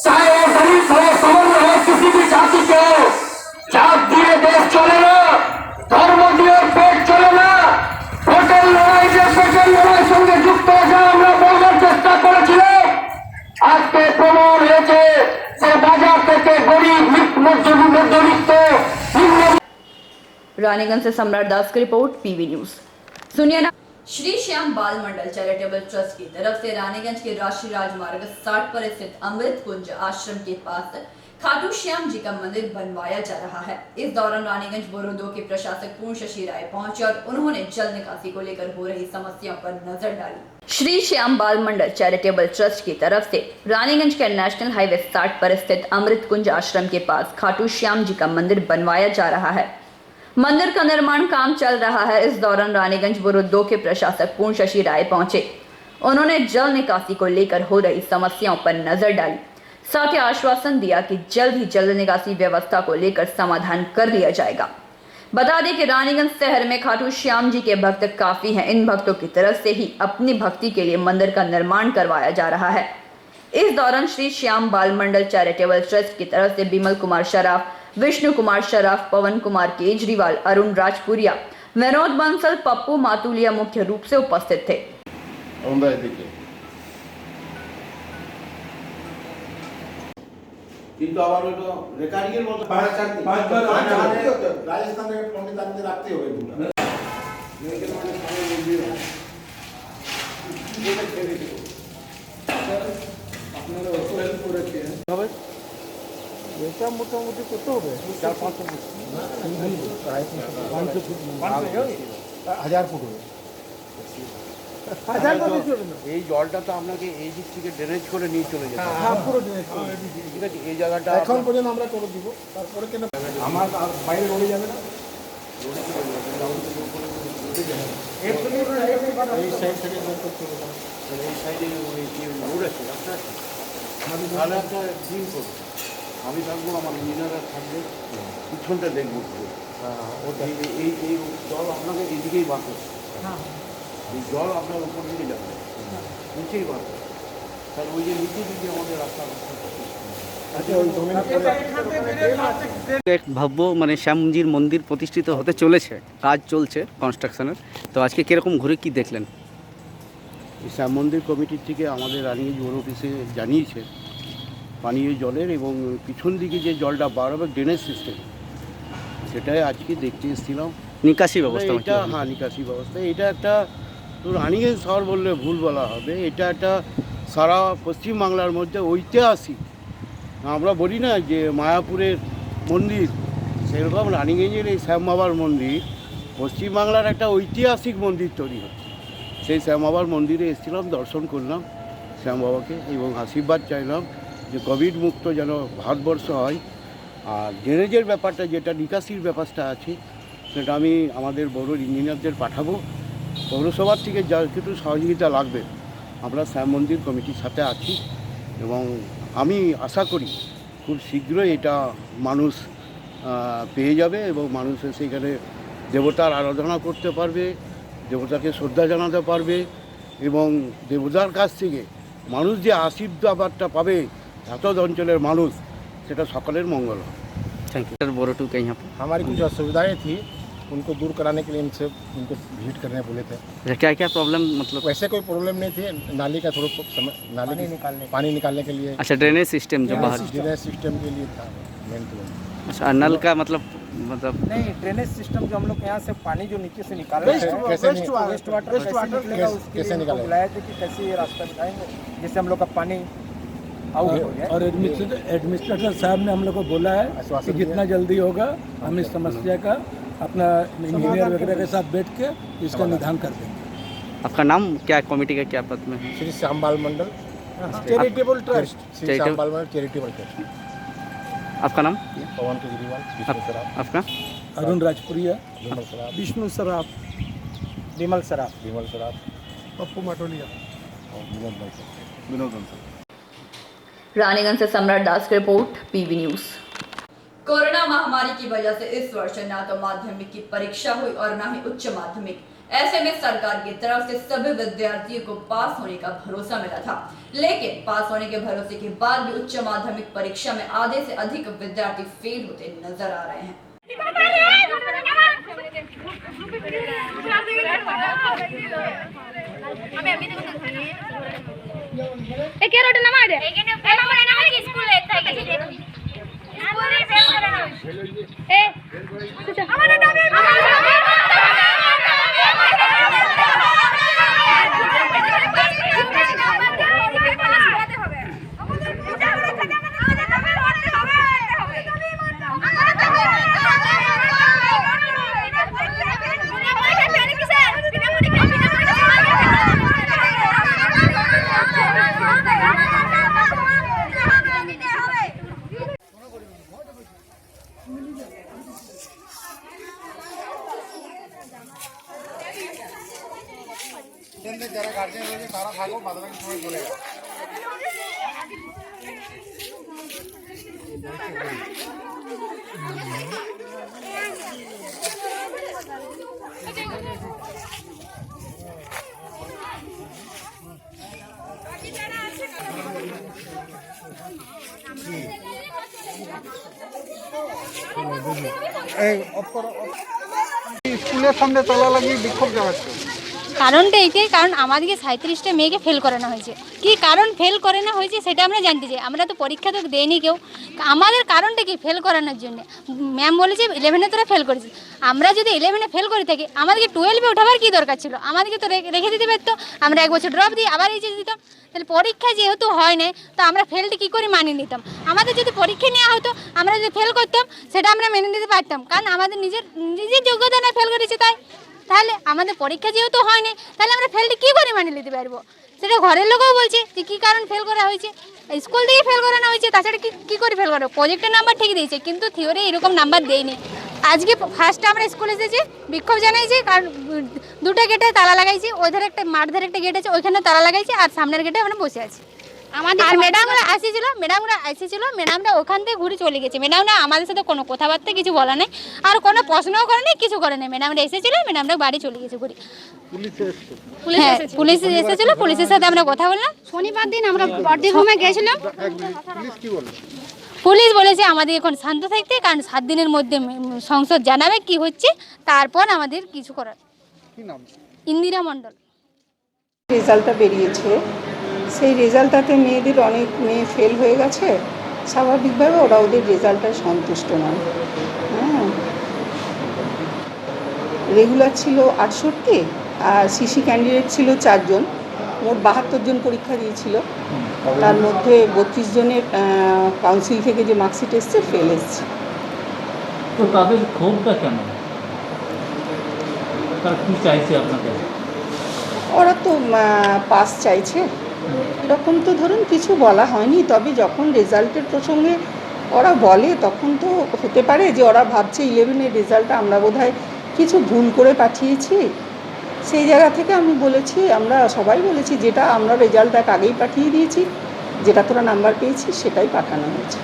N: चाहे वो दलित हो, सवर्ण हो, किसी भी जाति के हो, जात दिए देश चले ना, धर्म दिए पेट चले ना। হোটেল লড়াই যে পেটেল লড়াইয়ের সঙ্গে যুক্ত আছে আমরা বলবার চেষ্টা করেছিলাম। আজকে প্রমাণ হয়েছে যে বাজার থেকে গরিব, মধ্যবিত্ত,
A: रानीगंज से सम्राट दास की रिपोर्ट, PV न्यूज। सुनिए ना। श्री श्याम बाल मंडल चैरिटेबल ट्रस्ट की तरफ से रानीगंज के राष्ट्रीय राजमार्ग 60 पर स्थित अमृत कुंज आश्रम के पास खाटू श्याम जी का मंदिर बनवाया जा रहा है। इस दौरान रानीगंज बोरो 2 के प्रशासक पूर्ण शशि राय पहुंचे और उन्होंने जल निकासी को लेकर हो रही समस्याओं पर नजर डाली। श्री श्याम बाल मंडल चैरिटेबल ट्रस्ट की तरफ से रानीगंज के नेशनल हाईवे 60 पर स्थित अमृत कुंज आश्रम के पास खाटू श्याम जी का मंदिर बनवाया जा रहा है। मंदिर का निर्माण काम चल रहा है। इस दौरान रानीगंज बोरो 2 के प्रशासक पूर्ण शशि राय पहुंचे। उन्होंने जल निकासी को लेकर हो रही समस्याओं पर नजर डाली, साथ ही आश्वासन दिया कि जल्द ही जल निकासी व्यवस्था को लेकर समाधान कर लिया जाएगा। बता दें कि रानीगंज शहर में खाटू श्याम जी के भक्त काफी हैं। इन भक्तों की तरफ से ही अपनी भक्ति के लिए मंदिर का निर्माण करवाया जा रहा है। इस दौरान श्री श्याम बाल मंडल चैरिटेबल ट्रस्ट की तरफ से बिमल कुमार शराफ, विष्णु कुमार शराफ, पवन कुमार केजरीवाल, अरुण राजपुरिया, विनोद बंसल, पप्पू मातुलिया मुख्य रूप से उपस्थित थे।
H: কিন্তু আবার ওই রেকর্ডিং এর মতো রাজস্থান থেকে পণ্ডিত আনতে রাখতে হবে আপনারা অত হেল্প করেছেন হবে এটা মোটামুটি কত হবে 4-500 ফুট 1000 ফুট হবে। এই জলটা তো আপনাকে এই দিক থেকে ড্রেনেজ করে নিয়ে চলে যেতে হবে। হ্যাঁ পুরো ড্রেনেজ করে ঠিক আছে। এই জায়গাটা এখন পর্যন্ত আমরা করে দিব, তারপরে কেন আমার বাইরে রয়ে যাবে না। এই সাইড থেকে বের করতে হবে, এই সাইডে ওই যে রোড আছে রাস্তা আছে, তাহলে একটা ডিল করবো। আমি থাকবো, আমার ইঞ্জিনিয়াররা থাকবে, পিছনটা দেখবো। হ্যাঁ ওটা এই এই জল আপনাকে এইদিকেই বার করছে। হ্যাঁ এই জল আপনার উপর দিকে যাবে, নিচেই বার করছে। তাহলে ওই যে নিচে দিকে আমাদের রাস্তা
O: এক ভব্য মানে শ্যাম মঞ্জির মন্দির প্রতিষ্ঠিত হতে চলেছে, কাজ চলছে কনস্ট্রাকশনের। তো আজকে কিরকম ঘুরে কি দেখলেন?
H: শ্যাম মন্দির কমিটির থেকে আমাদের রানিগঞ্জ বন অফিসে জানিয়েছে পানীয় জলের এবং পিছন দিকে যে জলটা বার হবে ড্রেনেজ সিস্টেম, সেটাই আজকে দেখতে এসেছিলাম।
O: নিকাশি ব্যবস্থা
H: এটা হ্যাঁ নিকাশি ব্যবস্থা। এটা একটা তো রানিগঞ্জ শহর বললে ভুল বলা হবে, এটা একটা সারা পশ্চিমবাংলার মধ্যে ঐতিহাসিক। আমরা বলি না যে মায়াপুরের মন্দির, সেরকম রানিগঞ্জের এই শ্যাম বাবার মন্দির পশ্চিমবাংলার একটা ঐতিহাসিক মন্দির তৈরি হচ্ছে। সেই শ্যাম বাবার মন্দিরে এসেছিলাম, দর্শন করলাম শ্যাম বাবাকে এবং আশীর্বাদ চাইলাম যে কোভিড মুক্ত যেন ভারতবর্ষ হয়। আর ড্রেনেজের ব্যাপারটা যেটা নিকাশির ব্যাপারটা আছে সেটা আমি আমাদের বড় ইঞ্জিনিয়ারদের পাঠাবো। পৌরসভার থেকে যা কিছু সহযোগিতা লাগবে আমরা শ্যাম মন্দির কমিটির সাথে আছি এবং আমি আশা করি খুব শীঘ্রই এটা মানুষ পেয়ে যাবে এবং মানুষ সেখানে দেবতার আরাধনা করতে পারবে, দেবতাকে শ্রদ্ধা জানাতে পারবে এবং দেবতার কাছ থেকে মানুষ যে আশীর্বাদটা পাবে এত অঞ্চলের মানুষ, সেটা সকলের মঙ্গল হবে।
O: Thank you sir. बोरो टू कहीं यहाँ पर
H: हमारी कुछ असुविधाएँ थी, उनको दूर कराने के लिए इनसे उनको विजिट करने बोले थे।
O: क्या क्या प्रॉब्लम, मतलब
H: वैसे कोई प्रॉब्लम नहीं थी, नाली का थोड़ा नाली पानी निकालने के लिए।
O: अच्छा ड्रेनेज सिस्टम जो बाहर
H: ड्रेनेज सिस्टम के लिए था मेन तो।
O: अच्छा नल का मतलब
P: नहीं, ड्रेनेज सिस्टम जो हम लोग यहाँ से पानी जो नीचे से निकाल रहे हैं, वेस्ट वाटर कैसे निकाले, बुलाया थे कि कैसे ये रास्ता बताएंगे जिससे हम लोग का पानी
C: और एडमिनिस्ट्रेटर साहब ने हम लोग को बोला है कि जितना जल्दी होगा हम इस समस्या का अपना इंजीनियर वगैरह के साथ बैठ के इसका निदान कर देंगे।
O: आपका नाम क्या, कमेटी का क्या पद में है?
H: श्री श्याम बाल मंडल चैरिटेबल ट्रस्ट, श्री श्याम बाल मंडल चैरिटेबल ट्रस्ट।
O: आपका नाम?
H: पवन केजरीवाल, विष्णु सराफ।
O: आपका?
C: अरुण राजपुरिया,
H: विमल सराफ,
C: विष्णु सराफ,
P: विमल सराफ,
C: पप्पू माटोलिया,
H: विनोद बंसल।
A: रानीगंज से सम्राट दास की रिपोर्ट, पीवी न्यूज। कोरोना महामारी की वजह से इस वर्ष न तो माध्यमिक की परीक्षा हुई और न ही उच्च माध्यमिक। ऐसे में सरकार की तरफ से सभी विद्यार्थियों को पास होने का भरोसा मिला था, लेकिन पास होने के भरोसे के बाद भी उच्च माध्यमिक परीक्षा में आधे से अधिक विद्यार्थी फेल होते नजर आ रहे हैं।
H: যারা গার্জেন রয়েছে তারা থাকো, বাদবাকি সময় চলে গেল।
G: স্কুলের সামনে তালা লাগিয়ে বিক্ষোভ জানাচ্ছে,
Q: কারণটা এইটাই, কারণ আমাদেরকে 37টা মেয়েকে ফেল করানো হয়েছে। কি কারণ ফেল করানো হয়েছে সেটা আমরা জানতে চাই। আমরা তো পরীক্ষা তো দেয়নি কেউ, আমাদের কারণটা কি ফেল করানোর জন্য? ম্যাম বলেছে 11-এ তোরা ফেল করেছিস। আমরা যদি 11-এ ফেল করে থাকি, আমাদেরকে 12-এ ওঠাবার কী দরকার ছিল? আমাদেরকে তো রেখে দিতে পারতো, আমরা 1 বছর ড্রপ দিই আবার এইচএস দিতাম। তাহলে পরীক্ষা যেহেতু হয় না, তো আমরা ফেলটা কী করে মানিয়ে নিতাম? আমাদের যদি পরীক্ষা নেওয়া হতো, আমরা যদি ফেল করতাম সেটা আমরা মেনে নিতে পারতাম, কারণ আমাদের নিজের যোগ্যতা না ফেল করেছে তাই। তাহলে আমাদের পরীক্ষা যেহেতু হয়নি, তাহলে আমরা ফেলটি কী করে মানিয়ে নিতে পারবো? সেটা ঘরের লোকও বলছে যে কী কারণ ফেল করা হয়েছে, স্কুল থেকে ফেল করানো হয়েছে, তাছাড়া কী করে ফেল করা? প্রজেক্টের নাম্বার ঠিক দিয়েছে, কিন্তু থিওরি এরকম নাম্বার দেয়নি। আজকে ফার্স্টে আমরা স্কুলে এসেছি, বিক্ষোভ জানাইছি, কারণ 2টা গেটে তালা লাগাইছি, ওই ধারে একটা মাঠ ধারে একটা গেট আছে, ওইখানে তালা লাগাইছি, আর সামনের গেটে আমরা বসে আছি। আর ম্যাডামরা এসেছিল, ম্যাডামরা ওখান থেকে ঘুরে চলে গেছে। ম্যাডামরা আমাদের সাথে কোনো কথাবার্তা কিছু বলা নেই, আর কোনো প্রশ্নও করে নেই, কিছু করে নেই। ম্যাডামরা এসেছিল, ম্যাডামরা বাড়ি চলে গেছে ঘুরে। হ্যাঁ, পুলিশ এসেছিল, পুলিশের সাথে আমরা কথা বললাম। শনিবার দিন আমরা বর্দি হোমে গেছিলাম। পুলিশ বলেছে আমাদের এখন শান্ত থাকতে, কারণ 7 দিনের মধ্যে সংসদ জানাবে কি হচ্ছে, তারপর আমাদের কিছু করার। ইন্দিরা মণ্ডল।
R: রেজাল্টটা বেরিয়েছে, সেই রেজাল্টটাতে মেয়েদের অনেক মেয়ে ফেল হয়ে গেছে। স্বাভাবিকভাবে ওরা ওদের রেজাল্টটায় সন্তুষ্ট নয়। হ্যাঁ, রেগুলার ছিল 68 আর সিসি ক্যান্ডিডেট ছিল 4 জন, মোট 72 জন পরীক্ষা দিয়েছিল। তার মধ্যে 32 জনের কাউন্সিল থেকে যে মার্কশিট এসছে ফেল এসছে।
S: তো তাদের ক্ষোভটা কেন? তারা কী চাইছে আপনাদের?
R: ওরা তো পাস চাইছে, এরকম তো ধরুন কিছু বলা হয়নি। তবে যখন রেজাল্টের প্রসঙ্গে ওরা বলে, তখন তো হতে পারে যে ওরা ভাবছে 11-এর রেজাল্টটা আমরা বোধহয় কিছু ভুল করে পাঠিয়েছি। সেই জায়গা থেকে আমি বলেছি, আমরা সবাই বলেছি, যেটা আমরা রেজাল্ট আগেই পাঠিয়ে দিয়েছি, যেটা তোরা নাম্বার পেয়েছিস সেটাই পাঠানো হয়েছে।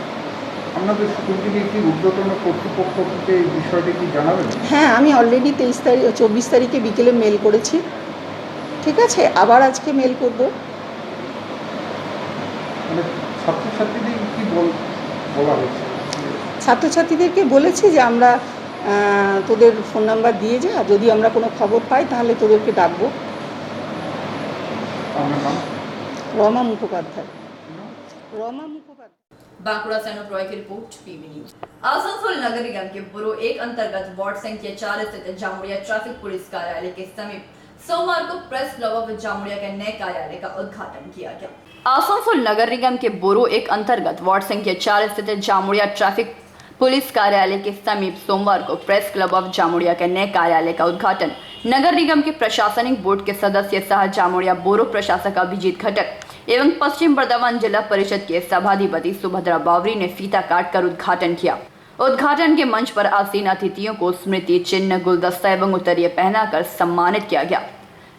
P: আপনাদের স্কুল থেকে কি ঊর্ধ্বতন কর্তৃপক্ষকে এই বিষয়টি কি জানাবেন?
R: হ্যাঁ, আমি অলরেডি 24 তারিখে বিকেলে মেল করেছি। ঠিক আছে, আবার আজকে মেল করব।
P: মানে ছাত্রছাত্রীদের কি বলা হয়েছে?
R: ছাত্রছাত্রীদেরকে বলেছি যে আমরা তোদের ফোন নাম্বার দিয়ে যা, যদি আমরা কোনো খবর পাই তাহলে তোদেরকে ডাকবো। রমা মুখোপাধ্যায়।
A: बांकुड़ा से अनुप रॉय की रिपोर्ट, पीबी न्यूज। आसनसोल नगर निगम के बुरो 1 अंतर्गत वार्ड संख्या 4 स्थित जामुड़िया ट्रैफिक पुलिस कार्यालय के समीप सोमवार को प्रेस क्लब ऑफ जामुड़िया के नए कार्यालय का उद्घाटन किया गया। आसनसोल नगर निगम के बुरो 1 अंतर्गत वार्ड संख्या 4 स्थित जामुड़िया ट्रैफिक पुलिस कार्यालय के समीप सोमवार को प्रेस क्लब ऑफ जामुड़िया के नए कार्यालय का उद्घाटन नगर निगम के प्रशासनिक बोर्ड के सदस्य सह जामुड़िया बोरो प्रशासक अभिजीत घटक एवं पश्चिम बर्धमान जिला परिषद के सभाधिपति सुभद्रा बावरी ने फीता काट कर उद्घाटन किया। उद्घाटन के मंच पर आसीन अतिथियों को स्मृति चिन्ह, गुलदस्ता एवं उत्तरीय पहनाकर सम्मानित किया गया।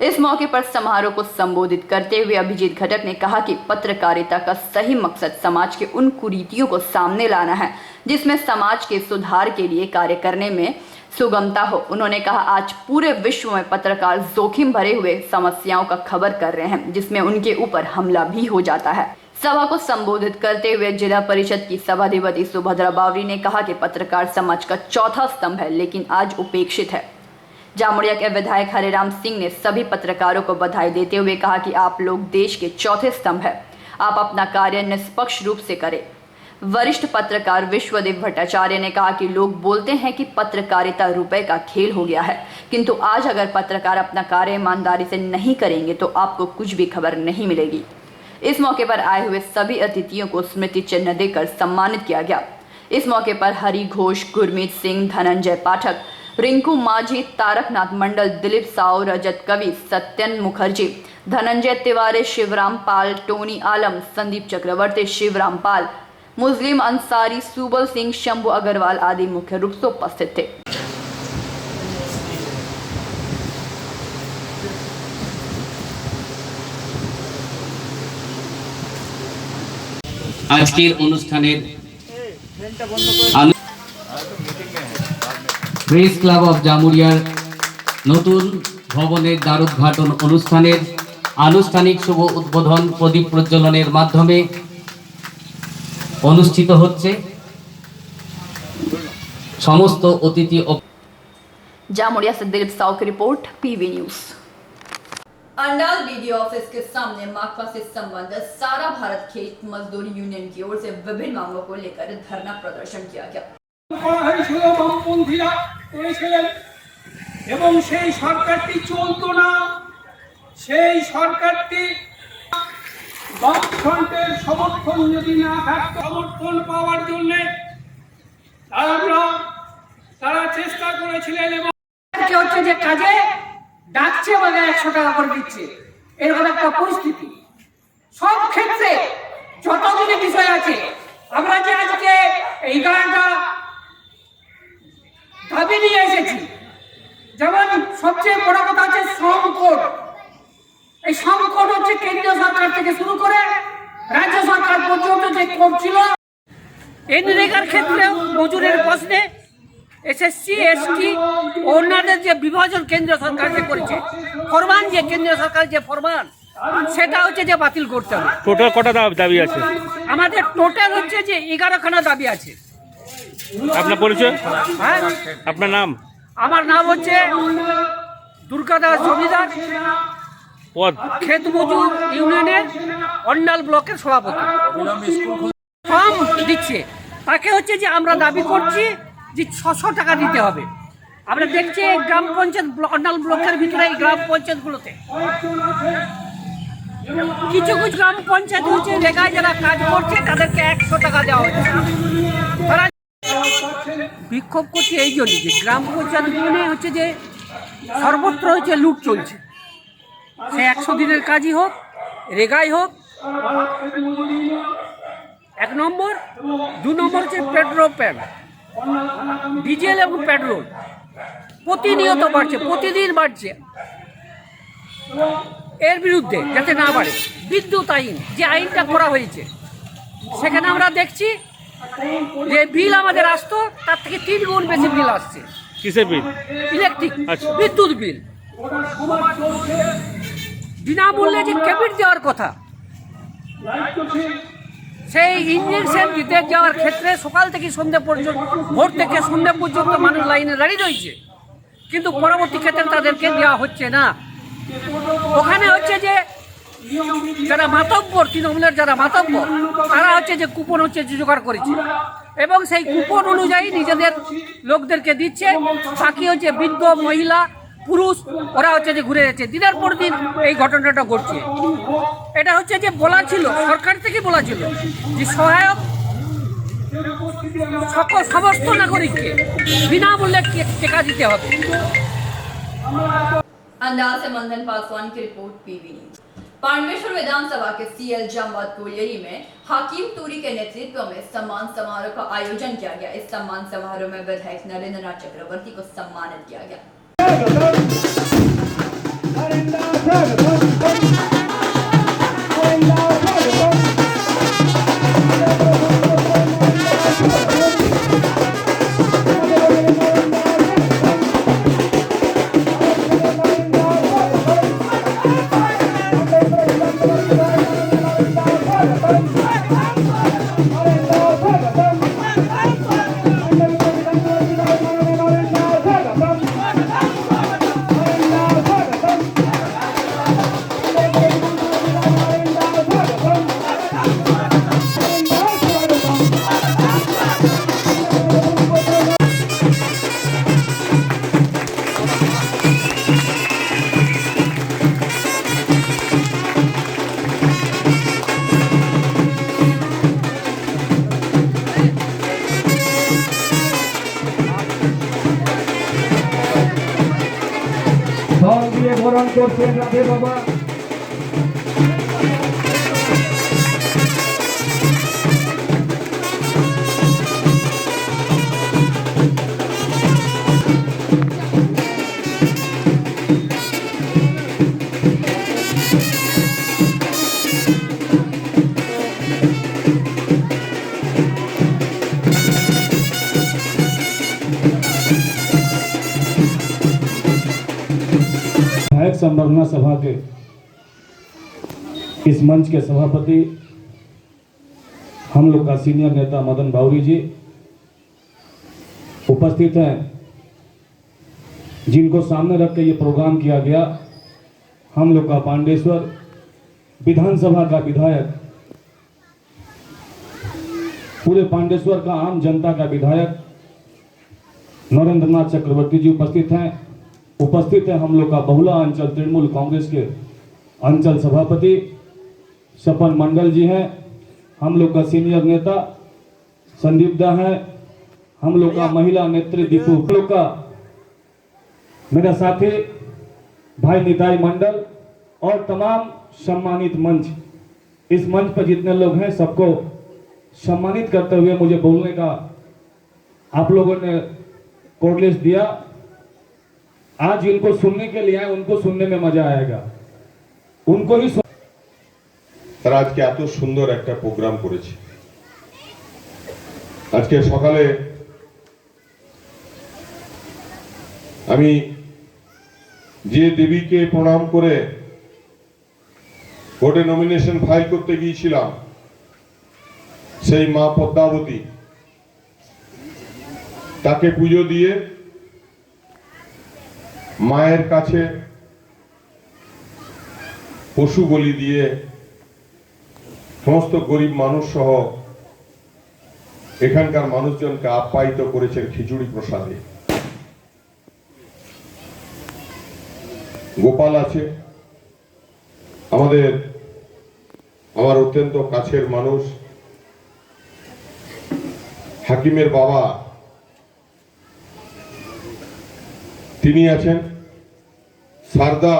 A: इस मौके पर समारोह को संबोधित करते हुए अभिजीत घटक ने कहा कि पत्रकारिता का सही मकसद समाज के उन कुरीतियों को सामने लाना है जिसमें समाज के सुधार के लिए कार्य करने में सुगमता हो। उन्होंने कहा, आज पूरे विश्व में पत्रकार जोखिम भरे हुए समस्याओं का खबर कर रहे हैं जिसमें उनके ऊपर हमला भी हो जाता है। सभा को संबोधित करते हुए जिला परिषद की सभाधिपति सुभद्रा बावरी ने कहा कि पत्रकार समाज का चौथा स्तंभ है लेकिन आज उपेक्षित है। जामुड़िया के विधायक हरिराम सिंह ने सभी पत्रकारों को बधाई देते हुए कहा कि आप लोग देश के चौथे स्तंभ है, आप अपना कार्य निष्पक्ष रूप से करें। वरिष्ठ पत्रकार विश्वदेव भट्टाचार्य ने कहा कि लोग बोलते हैं कि पत्रकारिता रुपए का खेल हो गया है, किंतु आज अगर पत्रकार अपना कार्य ईमानदारी से नहीं करेंगे तो आपको कुछ भी खबर नहीं मिलेगी। इस मौके पर आए हुए सभी अतिथियों को स्मृति चिन्ह देकर सम्मानित किया गया। इस मौके पर हरि घोष, गुरमीत सिंह, धनंजय पाठक, रिंकू माझी, तारकनाथ मंडल, दिलीप साव, रजत कवि, सत्यन मुखर्जी, धनंजय तिवारी, शिवराम पाल, टोनी आलम, संदीप चक्रवर्ती, शिवराम पाल, मुस्लिम अंसारी, सुबल सिंह, शंभू अग्रवाल आदि मुख्य रूप से उपस्थित थे।
T: আজকের অনুষ্ঠানের প্রেস ক্লাব অফ জামুরিয়ার নতুন ভবনের দ্বারোদ্ঘাটন অনুষ্ঠানের আনুষ্ঠানিক শুভ উদ্বোধন প্রদীপ প্রজ্বলনের মাধ্যমে অনুষ্ঠিত হচ্ছে। समस्त अतिथि
A: जामुड़िया से दिलीप साव की report, PV news. Andal BDO office के सामने माकपा से संबंधित सारा भारत खेत मजदूर यूनियन की ओर से विभिन्न मांगों को लेकर धरना प्रदर्शन किया गया।
M: এবং সেই সরকারটি চলতো না, সেই সরকারটি বামফ্রন্টের সমর্থন যদি না থাকতো, সমর্থন পাওয়ার জন্য তারা চেষ্টা করেছিলেন এবং হচ্ছে যে কাজে ডাকছে মানে 100 টাকা করে দিচ্ছে, এরকম একটা পরিস্থিতি সব ক্ষেত্রে যতগুলি বিষয় আছে। আমরা যে আজকে এই গানটা দাবি নিয়ে এসেছি, যেমন সবচেয়ে বড় কথা হচ্ছে শ্রম কোড। এই শ্রম কোড হচ্ছে কেন্দ্রীয় সরকার থেকে শুরু করে রাজ্য সরকার পর্যন্ত যে কোড ছিল, এনরেগার ক্ষেত্রে মজুরের প্রশ্নে এসএসসি এসটি অন্যদের যে বিভাজন কেন্দ্রীয় সরকার যে করেছে, ফরমান যে কেন্দ্রীয় সরকার যে ফরমান, সেটা হচ্ছে যে বাতিল করতে হবে।
F: টোটাল কটা দাবি আছে?
M: আমাদের টোটাল হচ্ছে যে 11খানা দাবি আছে।
F: আপনার পরিচয়?
M: হ্যাঁ,
F: আপনার নাম?
M: আমার নাম হচ্ছে দুর্গাদাস জমিদার,
F: পদ
M: ক্ষেত মজুর ইউনিয়নের অন্ডাল ব্লকের সভাপতি। ফর্ম দিচ্ছে তাকে হচ্ছে যে আমরা দাবি করছি যে 600 টাকা দিতে হবে। আমরা দেখছি গ্রাম পঞ্চায়েত অন্ডাল ব্লকের ভিতরে এই গ্রাম পঞ্চায়েতগুলোতে কিছু কিছু গ্রাম পঞ্চায়েত হচ্ছে রেগায় যারা কাজ করছে তাদেরকে 100 টাকা দেওয়া হচ্ছে। তারা বিক্ষোভ করছে এই জন্য যে গ্রাম পঞ্চায়েতগুলো হচ্ছে যে সর্বত্র হচ্ছে লুট চলছে, সে 100 দিনের কাজই হোক, রেগাই হোক। 1 নম্বর, 2 নম্বর হচ্ছে পেট্রোল প্যান্ট, ডিজেল এবং পেট্রোল প্রতিনিয়ত বাড়ছে, প্রতিদিন বাড়ছে। এর বিরুদ্ধে যাতে না বাড়ে বিদ্যুৎ আইন, যে আইনটা করা হয়েছে, সেখানে আমরা দেখছি যে বিল আমাদের আসতো তার থেকে 3 গুণ বেশি বিল আসছে।
F: কিসের বিল?
M: ইলেকট্রিক, বিদ্যুৎ বিল। বিনামূল্যে যে ক্যাবিট দেওয়ার কথা, সেই ইঞ্জেকশন দিতে যাওয়ার ক্ষেত্রে সকাল থেকে সন্ধ্যা পর্যন্ত, ভোর থেকে সন্ধ্যা পর্যন্ত মানুষ লাইনে দাঁড়িয়ে রয়েছে, কিন্তু পরবর্তী ক্ষেত্রে তাদেরকে দেওয়া হচ্ছে না। ওখানে হচ্ছে যে যারা মাতব্বর, তৃণমূলের যারা মাতব্বর, তারা হচ্ছে যে কুপন হচ্ছে জোগাড় করেছে এবং সেই কুপন অনুযায়ী নিজেদের লোকদেরকে দিচ্ছে। বাকি হচ্ছে বৃদ্ধ, মহিলা, পুরুষ, ওরা হচ্ছে যে ঘুরে যাচ্ছে। দিনের পর দিন এই ঘটনাটা ঘটছে। এটা হচ্ছে যে বলা ছিল, সরকার থেকে বলা ছিল যে সহায়ক সকল সমস্ত নাগরিককে বিনামূল্যে টিকা দিতে হবে।
A: अंदाज से मंदन पासवान की रिपोर्ट, पीवी न्यूज। पांडवेश्वर विधानसभा के सीएल जामवाद कोलियरी में हाकिम तूरी के नेतृत्व में सम्मान समारोह का आयोजन किया गया। इस सम्मान समारोह में विधायक नरेंद्र नाथ चक्रवर्ती को सम्मानित किया गया।
P: বরণ করছেন রাধে বাবা।
C: संवर्धना सभा के इस मंच के सभापति हम लोग का सीनियर नेता मदन बावरी जी,
U: उपस्थित हैं, जिनको सामने रख के ये प्रोग्राम किया गया। हम लोग का पांडेश्वर विधानसभा का विधायक, पूरे पांडेश्वर का आम जनता का विधायक नरेंद्र नाथ चक्रवर्ती जी उपस्थित हैं। उपस्थित है हम लोग का बहुला अंचल तृणमूल कांग्रेस के अंचल सभापति सपन मंडल जी हैं। हम लोग का सीनियर नेता संदीप दा है। हम लोग का महिला नेत्री दीपू, हम लोग का मेरा साथी भाई निताई मंडल और तमाम सम्मानित मंच, इस मंच पर जितने लोग हैं सबको सम्मानित करते हुए मुझे बोलने का आप लोगों ने कोर्टलेस दिया। आज जिनको सुनने के लिए आए उनको सुनने में मजा आएगा, उनको ही
V: তারা আজকে এত সুন্দর একটা প্রোগ্রাম করেছে। আজকে সকালে আমি যে দেবীকে প্রণাম করে কোর্টে নমিনেশন ফাইল করতে গিয়েছিলাম, সেই মা পদ্মাবতী, তাকে পুজো দিয়ে মায়ের কাছে পশু বলি দিয়ে সমস্ত গরিব মানুষ সহ এখানকার মানুষজনকে আপ্যায়িত করেছেন খিচুড়ি প্রসাদে। গোপাল আছে আমার অত্যন্ত কাছের মানুষ, হাকিমের বাবা তিনি আছেন, সারদা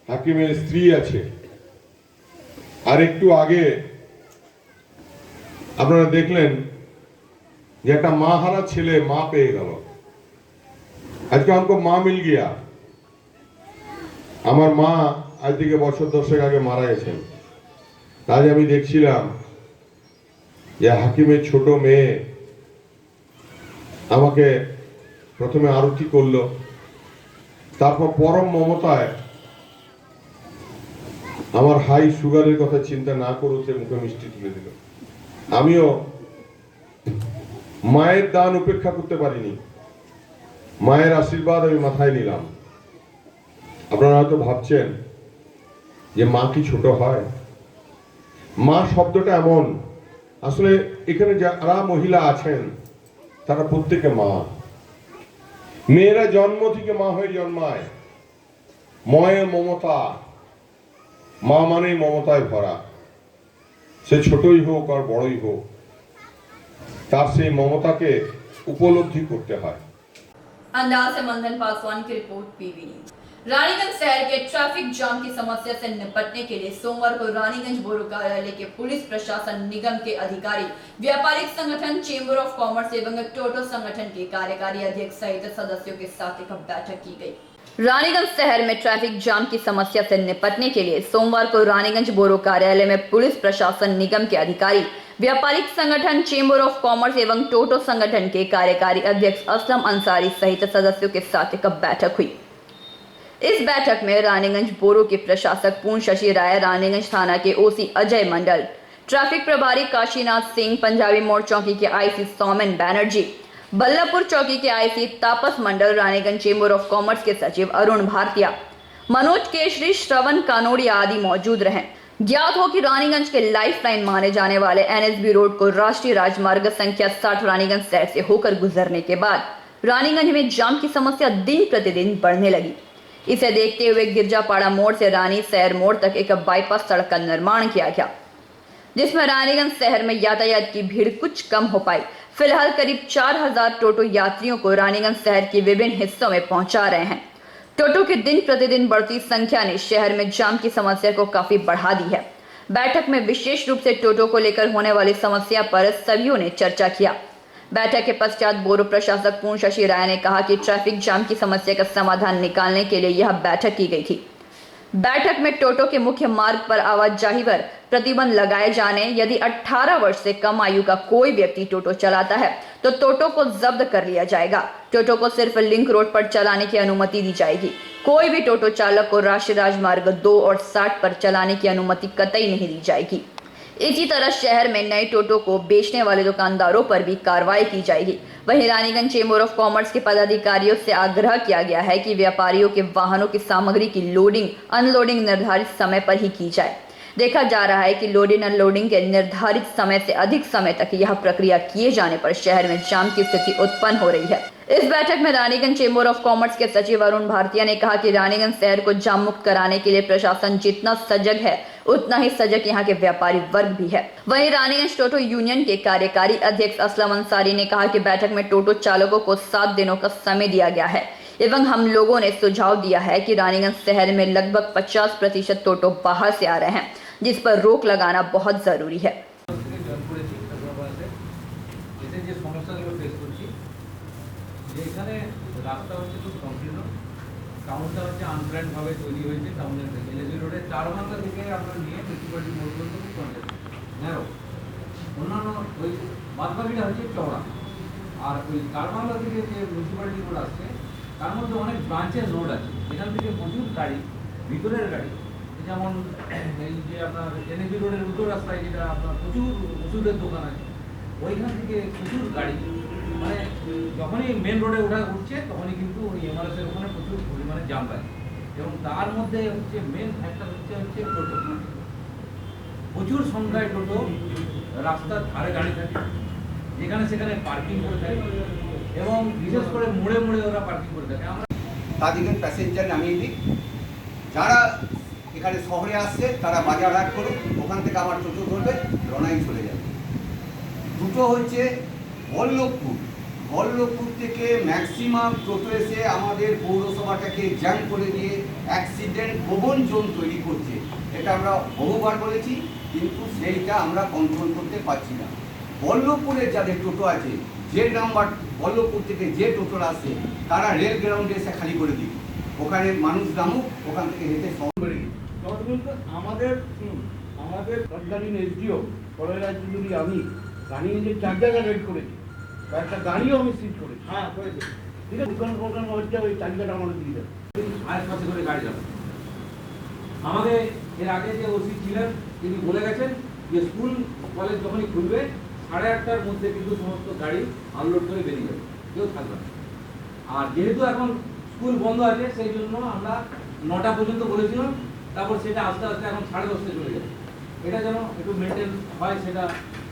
V: হাকিমের স্ত্রী আছে। আর একটু আগে আপনারা দেখলেন যে একটা মা হারা ছেলে মা পেয়ে গেল। আজকে हमको মা মিল গিয়া। আমার মা আজ থেকে বছর 10 আগে মারা গেছেন। আজ আমি দেখছিলাম যে হাকিমের ছোট মেয়ে আমাকে প্রথমে আরতি করলো, তারপর পরম মমতায় আমার হাই সুগারের কথা চিন্তা না করতে মুখে মিষ্টি তুলে দিল। আমিও মায়ের দান উপেক্ষা করতে পারিনি, মায়ের আশীর্বাদ আমি মাথায় নিলাম। আপনারা হয়তো ভাবছেন যে মা কি ছোট হয়? মা শব্দটা এমন, আসলে এখানে যারা মহিলা আছেন তারা প্রত্যেকে মা। মেয়েরা জন্ম থেকে মা হয়ে জন্মায়। ময়ে মমতা, মা মানেই মমতায় ভরা, সে ছোটই হোক আর বড়ই হোক, তার সেই মমতাকে উপলব্ধি করতে হয়।
A: अंदाज से मंदन पासवान की रिपोर्ट पीवी न्यूज। रानीगंज शहर के ट्रैफिक जाम की समस्या से निपटने के लिए सोमवार को रानीगंज बोरो कार्यालय के पुलिस प्रशासन निगम के अधिकारी, व्यापारिक संगठन चेंबर ऑफ कॉमर्स एवं टोटो संगठन के कार्यकारी अध्यक्ष सहित सदस्यों के साथ एक बैठक की गई। रानीगंज शहर में ट्रैफिक जाम की समस्या से निपटने के लिए सोमवार को रानीगंज बोरो कार्यालय में पुलिस प्रशासन निगम के अधिकारी, व्यापारिक संगठन चेंबर ऑफ कॉमर्स एवं टोटो संगठन के कार्यकारी अध्यक्ष असलम अंसारी सहित सदस्यों के साथ एक बैठक हुई। इस बैठक में रानीगंज बोरो के प्रशासक पूर्ण शशि राय, रानीगंज थाना के ओसी अजय मंडल, ट्रैफिक प्रभारी काशीनाथ सिंह, पंजाबी मोड़ चौकी के आईसी सौमेन बैनर्जी, बल्लापुर चौकी के IC Tapas Mandal, Raniganj chamber of commerce के सचिव अरुण भारतिया, मनोज केशरी, श्रवण कानोड़िया आदि मौजूद रहे। ज्ञात हो कि रानीगंज के लाइफ लाइन माने जाने वाले एनएसबी रोड को राष्ट्रीय राजमार्ग संख्या 60 रानीगंज शहर से होकर गुजरने के बाद रानीगंज में जाम की समस्या दिन प्रतिदिन बढ़ने लगी। इसे देखते हुए गिरजापाड़ा मोड़ से रानी शहर मोड़ तक एक बाईपास सड़क का निर्माण किया गया, जिसमें रानीगंज शहर में यातायात की भीड़ कुछ कम हो पाई। फिलहाल करीब 4000 टोटो यात्रियों को रानीगंज शहर के विभिन्न हिस्सों में पहुंचा रहे हैं। टोटो की दिन प्रतिदिन बढ़ती संख्या ने शहर में जाम की समस्या को काफी बढ़ा दी है। बैठक में विशेष रूप से टोटो को लेकर होने वाली समस्या पर सभी ने चर्चा किया। बैठक के पश्चात बोरो प्रशासक पूर्ण शशि राय ने कहा कि ट्रैफिक जाम की समस्या का समाधान निकालने के लिए यह बैठक की गई थी। बैठक में टोटो के मुख्य मार्ग पर आवाजाही पर प्रतिबंध लगाए जाने, यदि 18 वर्ष से कम आयु का कोई व्यक्ति टोटो चलाता है तो टोटो को जब्त कर लिया जाएगा। टोटो को सिर्फ लिंक रोड पर चलाने की अनुमति दी जाएगी। कोई भी टोटो चालक को राष्ट्रीय राजमार्ग 2 और 60 पर चलाने की अनुमति कतई नहीं दी जाएगी। इसी तरह शहर में नए टोटो को बेचने वाले दुकानदारों पर भी कार्रवाई की जाएगी। वहीं रानीगंज चेंबर ऑफ कॉमर्स के पदाधिकारियों से आग्रह किया गया है कि व्यापारियों के वाहनों की सामग्री की लोडिंग अनलोडिंग निर्धारित समय पर ही की जाए। देखा जा रहा है कि लोडिंग अनलोडिंग के निर्धारित समय से अधिक समय तक यह प्रक्रिया किए जाने पर शहर में जाम की स्थिति उत्पन्न हो रही है। इस बैठक में रानीगंज चेंबर ऑफ कॉमर्स के सचिव अरुण भारतीय ने कहा कि रानीगंज शहर को जाम मुक्त कराने के लिए प्रशासन जितना सजग है उतना ही सजग यहाँ के व्यापारी वर्ग भी है। वहीं रानीगंज टोटो यूनियन के कार्यकारी अध्यक्ष असलम अंसारी ने कहा कि बैठक में टोटो चालकों को 7 दिनों का समय दिया गया है एवं हम लोगों ने सुझाव दिया है कि रानीगंज शहर में लगभग 50% टोटो बाहर से आ रहे हैं, जिस पर रोक लगाना बहुत जरूरी है।
B: টাউনটা হচ্ছে আনপ্ল্যান্ডভাবে তৈরি হয়েছে। টাউনের থেকে এলএসবি রোডের 4 বাংলা থেকে আমরা নিয়ে মিউনিসিপ্যালিটি মোড় পর্যন্ত খুব কনজেস্ট ন্যারো, অন্যান্য ওই বাদবাকিটা হচ্ছে চওড়া। আর ওই 4 বাংলা থেকে যে মিউনিসিপ্যালিটি রোড আসছে তার মধ্যে অনেক ব্রাঞ্চেস রোড আছে, এখান থেকে প্রচুর গাড়ি, ভিতরের গাড়ি, যেমন এই যে আপনার এনএসবি রোডের উত্তর রাস্তায় যেটা আপনার প্রচুর ওষুধের দোকান আছে, ওইখান থেকে প্রচুর গাড়ি মানে যখনই মেন রোডে উঠছে তখনই কিন্তু ওই এমআরএসের ওখানে প্রচুর পরিমাণে জাম লাগে। এবং তার মধ্যে হচ্ছে মেন ফ্যাক্টর হচ্ছে টোটো, প্রচুর সংখ্যায় টোটো রাস্তার ধারে গাড়ি থাকে, যেখানে সেখানে পার্কিং করে থাকে এবং বিশেষ করে মোড়ে মোড়ে ওরা পার্কিং করে থাকে। আমরা
I: তাদেরকে প্যাসেঞ্জার নামিয়ে দিই, যারা এখানে শহরে আসছে তারা বাজারহাট করুক, ওখান থেকে আমার টোটো ধরবে, রনাই চলে যাবে। দুটো হচ্ছে বল্লভপুর থেকে ম্যাক্সিমাম টোটো এসে আমাদের পৌরসভাটাকে জ্যাম করে দিয়ে অ্যাক্সিডেন্ট প্রবণ জোন তৈরি করছে। এটা আমরা বহুবার বলেছি, কিন্তু সেইটা আমরা কন্ট্রোল করতে পারছি না। বল্লভপুরের যাদের টোটো আছে, যে নাম্বার বল্লভপুর থেকে যে টোটোরা আসছে তারা রেল গ্রাউন্ডে এসে খালি করে দিই, ওখানে মানুষ নামুক, ওখান থেকে হেঁটে শহর করে দিই।
W: আমাদের তৎকালীন এসডিও কলেরা চৌধুরী আমি রানীগঞ্জের 4 জায়গা রেড করেছি, একটা গাড়িও আমি সিজ করেছি। হ্যাঁ করেছি, ঠিক আছে। দোকান হচ্ছে ওই তালিকাটা আমাদের দিয়ে দেবে,
B: আশেপাশে করে গাড়ি যাবে। আমাদের এর আগে যে ওসি ছিলেন তিনি বলে গেছেন যে স্কুল কলেজ যখনই খুলবে 8:30টার মধ্যে কিন্তু সমস্ত গাড়ি আনলোড করে বেরিয়ে যাবে, কেউ থাকবে না। আর যেহেতু এখন স্কুল বন্ধ আছে সেই জন্য আমরা 9টা পর্যন্ত বলেছিলাম, তারপর সেটা আস্তে আস্তে এখন 10:30 চলে যাবে। এটা যেন একটু মেনটেন হয়, সেটা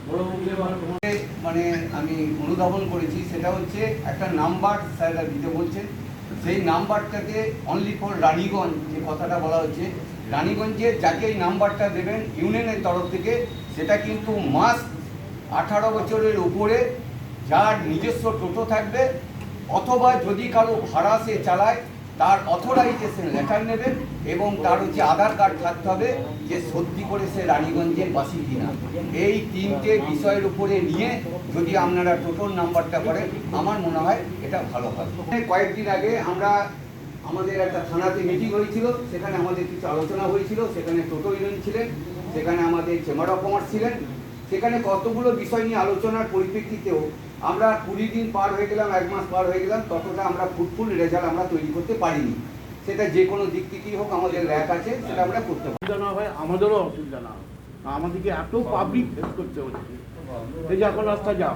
B: বড়
I: মানে আমি অনুধাবন করেছি। সেটা হচ্ছে একটা নাম্বার স্যাররা দিতে বলছেন, সেই নাম্বারটাকে অনলি ফর রানীগঞ্জ, যে কথাটা বলা হচ্ছে রানীগঞ্জে যাকে এই নাম্বারটা দেবেন ইউনিয়নের তরফ থেকে, সেটা কিন্তু মাস্ট 18 বছরের উপরে যার নিজস্ব টোটো থাকবে, অথবা যদি কারো ভাড়া সে চালায় তার অথরাইজেশন লেটার নেবেন এবং তার হচ্ছে আধার কার্ড থাকতে হবে যে সত্যি করে সে রানীগঞ্জের বাসী কিনা। এই 3টে বিষয়ের উপরে নিয়ে যদি আপনারা টোটোর নাম্বারটা করেন আমার মনে হয় এটা ভালো হয়। কয়েকদিন আগে আমাদের একটা থানাতে মিটিং হয়েছিল, সেখানে আমাদের কিছু আলোচনা হয়েছিল, সেখানে টোটো ইউনিয়ন ছিলেন, সেখানে আমাদের চেম্বার অফ কমার্স ছিলেন, সেখানে কতগুলো বিষয় নিয়ে আলোচনার পরিপ্রেক্ষিতেও আমরা 20 দিন পার হয়ে গেলাম, 1 মাস পার হয়ে গেলাম, ততটা আমরা ফ্রুটফুল রেজাল্ট আমরা তৈরি করতে পারিনি। সেটা যে কোনো দিক থেকেই হোক, আমাদের র্যাক আছে, সেটা আমরা করতে পারি।
W: অসুবিধা না হয়, আমাদেরও অসুবিধা না হয়, আমাদেরকে এত পাবলিক ফেস করতে হচ্ছে। এই যে এখন রাস্তা যাও,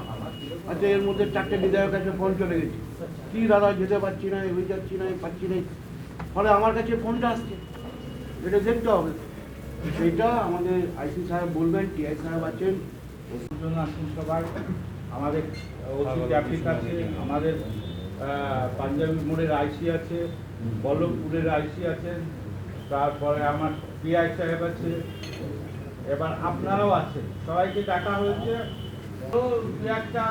W: আচ্ছা এর মধ্যে 4টে বিধায়ক কাছে ফোন চলে গেছে, কি দাদা যেতে পারছি না, ওই যাচ্ছি না, পাচ্ছি না, ফলে আমার কাছে ফোনটা আসছে, এটা দেখতে হবে। সেইটা আমাদের আইসি সাহেব বলবেন, টিআই সাহেব আছেন, ওষুধ জন্য আসুন সবাই। আমাদের ওষুধ ট্রাফিক আছে, আমাদের পাঞ্জাবি মোড়ের আইসি আছে, বল্লভপুরের আইসি আছেন, তারপরে আমার টিআই সাহেব আছে, এবার আপনারাও আছেন, সবাইকে ডাকা হয়েছে। তো দু একটা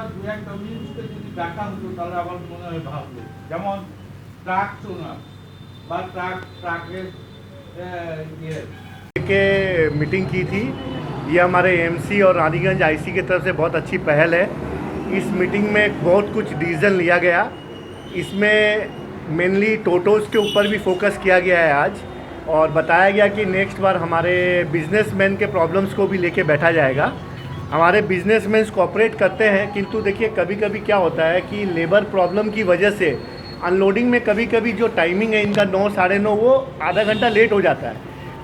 W: জিনিসকে যদি ডাকা হতো তাহলে আমার মনে হয় ভাবলো, যেমন ট্রাক চোনা বা ট্রাকের
X: के मीटिंग की थी। ये हमारे एमसी और रानीगंज आईसी की तरफ से बहुत अच्छी पहल है। इस मीटिंग में बहुत कुछ डिसीजन लिया गया, इसमें मेनली टोटोज़ के ऊपर भी फोकस किया गया है आज, और बताया गया कि नेक्स्ट बार हमारे बिजनेसमैन के प्रॉब्लम्स को भी लेके बैठा जाएगा। हमारे बिजनेसमैन कोऑपरेट करते हैं, किंतु देखिए कभी कभी क्या होता है कि लेबर प्रॉब्लम की वजह से अनलोडिंग में कभी कभी जो टाइमिंग है इनका 9 साढ़े 9 वो आधा घंटा लेट हो जाता है।